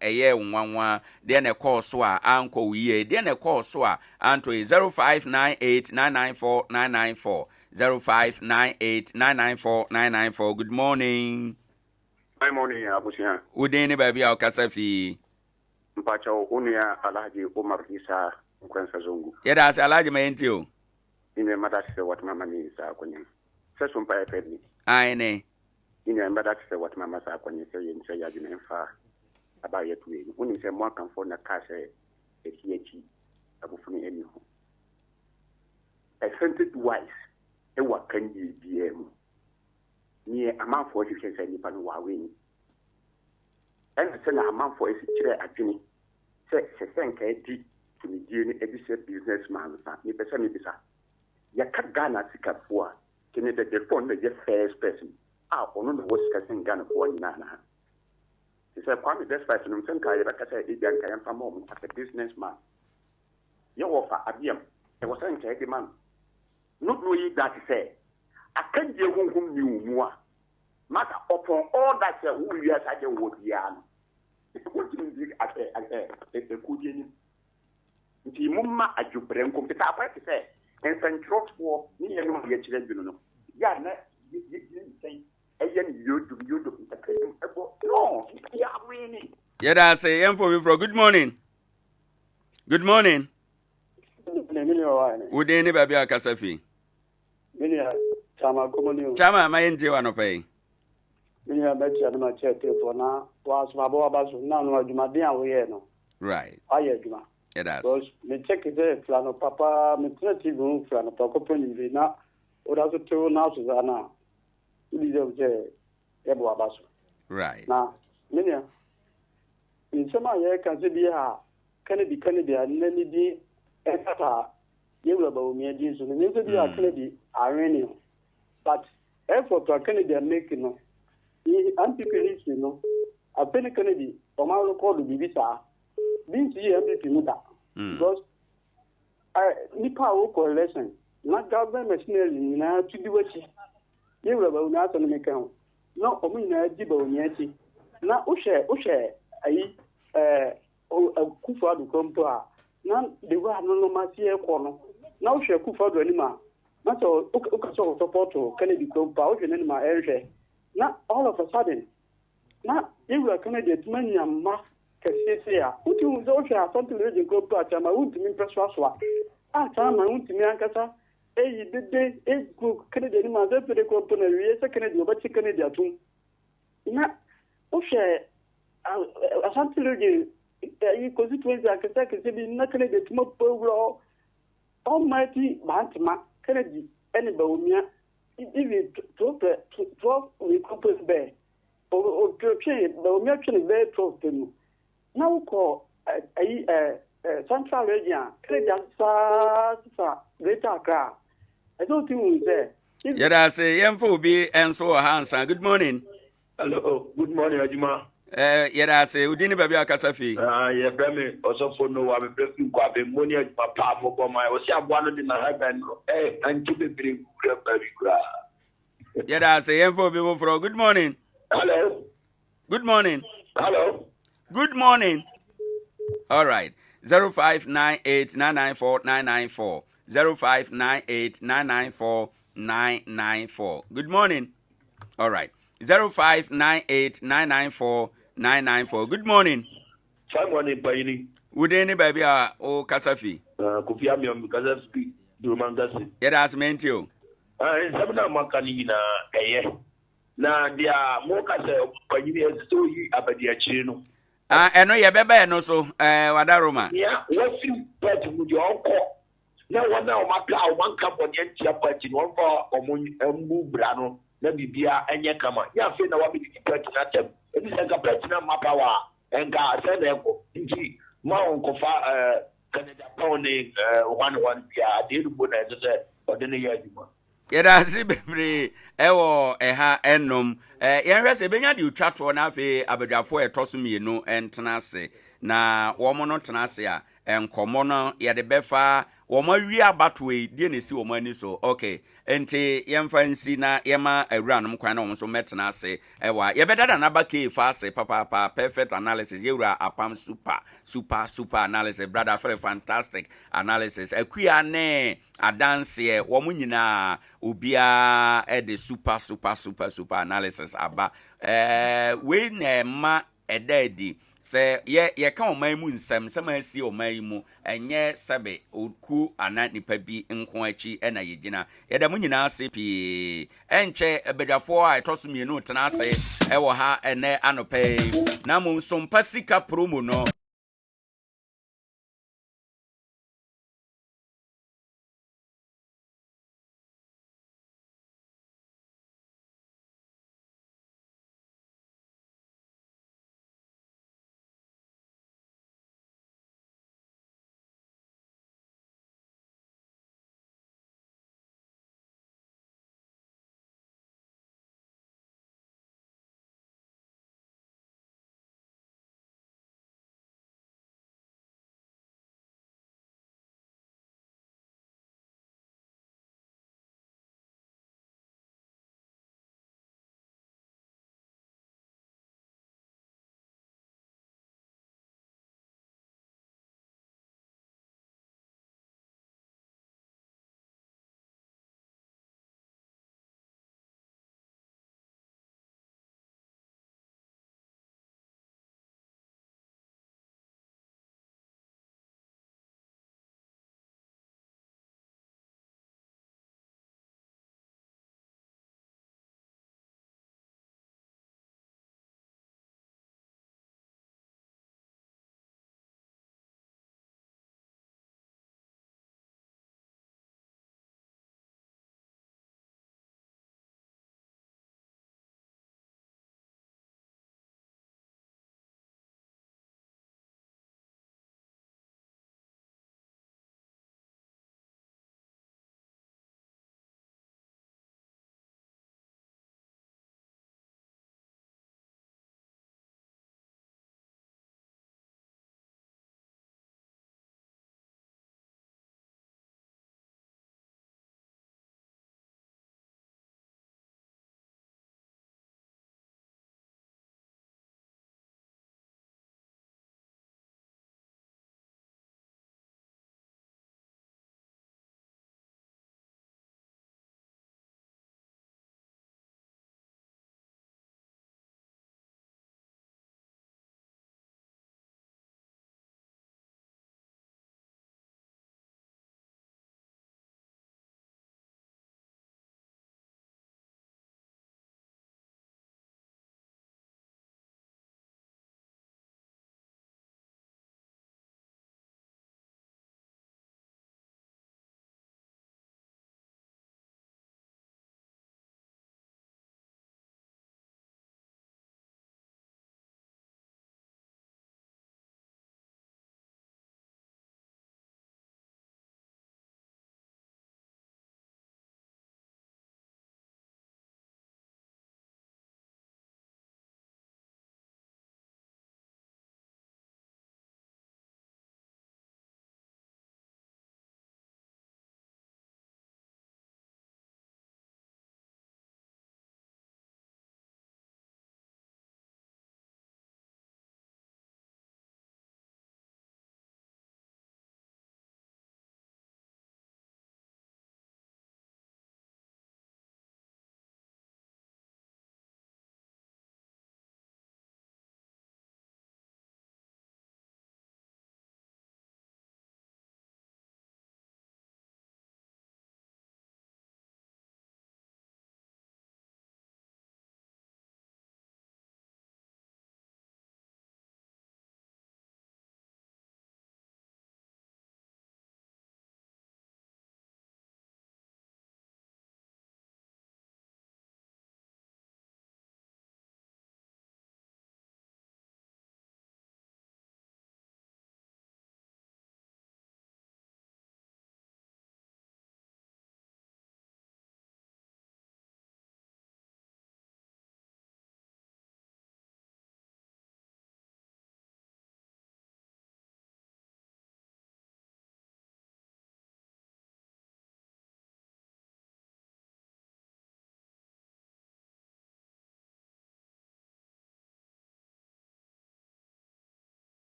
0598994 nwanwa de na call so a anko wiye de na call so a anto 0598994994 0598994994 good morning. Good morning, Abusia. Udeni baby au kasafi. Mpacha unia Alhaji Umar Isa Nkoranza Zungu. Yeda asi Alhaji maentio. Ine madasi watu mama ni sa kwenye. Sasa mpaya pedi. Aine. Ine madasi watu mama sa kwenye sasa yense ya jina mfa. about your twin. When you say more can for the cash, a THE, above any home. A scented wise, and what can you be? Near a month for you can say Nipan Wawin. And I send a month for a chair at Jenny. Say, thank you to me, dear, a businessman, Nipper Samibisa. Ya cut Ghana Sika for, can it the phone the first person? Ah, on the worst casting Ghana for Nana. He said, Kwame, this person, I'm saying, like I said, I am from home as a businessman. You offer a DM. I was saying, the man. Not knowing that he said, I can't get whom you more. Matter upon all that who we are at the wood yarn. What do you at a good the mumma at your brain computer, I say, and send trucks for me and my children. Yeah, you say, you do no, yeah, really. Yeah, that's a young for you for good morning. Good morning. Would any baby a casafi? Chama, my NG one of pay. Right. It does. Me check it there, Flano Papa, me twenty room, Flano Papa, Penivina, or also two now, Susanna. Right. Now, Minia, in some year, can be a Kennedy, and then be a tata, you will about me, and then be a Kennedy, Iranian. But effort to a Kennedy making, anti-police, you know, a penny Kennedy, or my record to be visa. Being here, because Nipa will coalition, not government machinery, now to do what you will about not on the account. No, I mean, I did on Yeti. Now, Ushe, Kufa to come to her. None, they were no Masia corner. Now, she Kufa to Anima. Not all Okaso support to Kennedy come power in my area. Not all of a sudden. Now, you were Canadian many a mass. Who to those are something really go to a wound to me press was I found my own to me Ancasa. Eh, the day is good Canadian mother for the company, a Canadian, but Canadian too. Not Osha, something really constituents are Casaki, not Canadian to more Almighty Bantama, Kennedy, any Bawumia, even 12 we compass bear. Or to change, Bawumia is very close to me. Now call Central Region, Greater Accra. I don't think we there. Yeah, that's a young for be and so handsome. Good morning. Hello, good morning, Ajima. Yeah, that's a Udini Babia Casafi. Yeah, Bremy, also for no, I'm breaking Quabe, money at Papa for my was one in my husband, and keep it very good. Yeah, that's a young for people for good morning. Hello. Good morning. Hello. Good morning. All right. 0598-994-994. 0598-994-994. Good morning. All right. 0598-994-994. Good morning. Good morning, Bayini. Would any baby or Kasafi? Kupiamium Kasafi, Durmangasi. Yeah, that's meant you. Sabina Makanina, na dia moka se Bayini so yi Abadia Chino. Eno ye bebe no so wadaroma. Yeah, what you bet with your uncle. Now one now maka one cup on the tia party one for omu brano na bibia enye kama. Ya fe na wa bi pet na tem. It is like a pet na mapawa enga se na eko. Nti ma onko fa Canada pound 11 bia de du na se odene ya dima. Yeda si bebre ewo eha enom yenhwe se benya di utwato na afi abadwafo etoso mienu entena se na wo mo no tena se a enkomo no ye de befa wo ma wi abato e die na si wo ma ni so okay enti yemfa nsi na yema awuranom kwan na wo so metena se ewa ye bedada na baka fa se papa perfect analysis yewura apam super analysis brother very fantastic analysis akua ne adanse wo mo nyina obia e de super analysis aba we na ma edadi se ye ka oman mu nsem se ma si oman mu enye sebe oku ana nipa bi nko achi na yegina ye da mu nyina ase pi enche ebedafo a etoso mienu tena ase ewo ha ene anope na mu Sompa sika promo no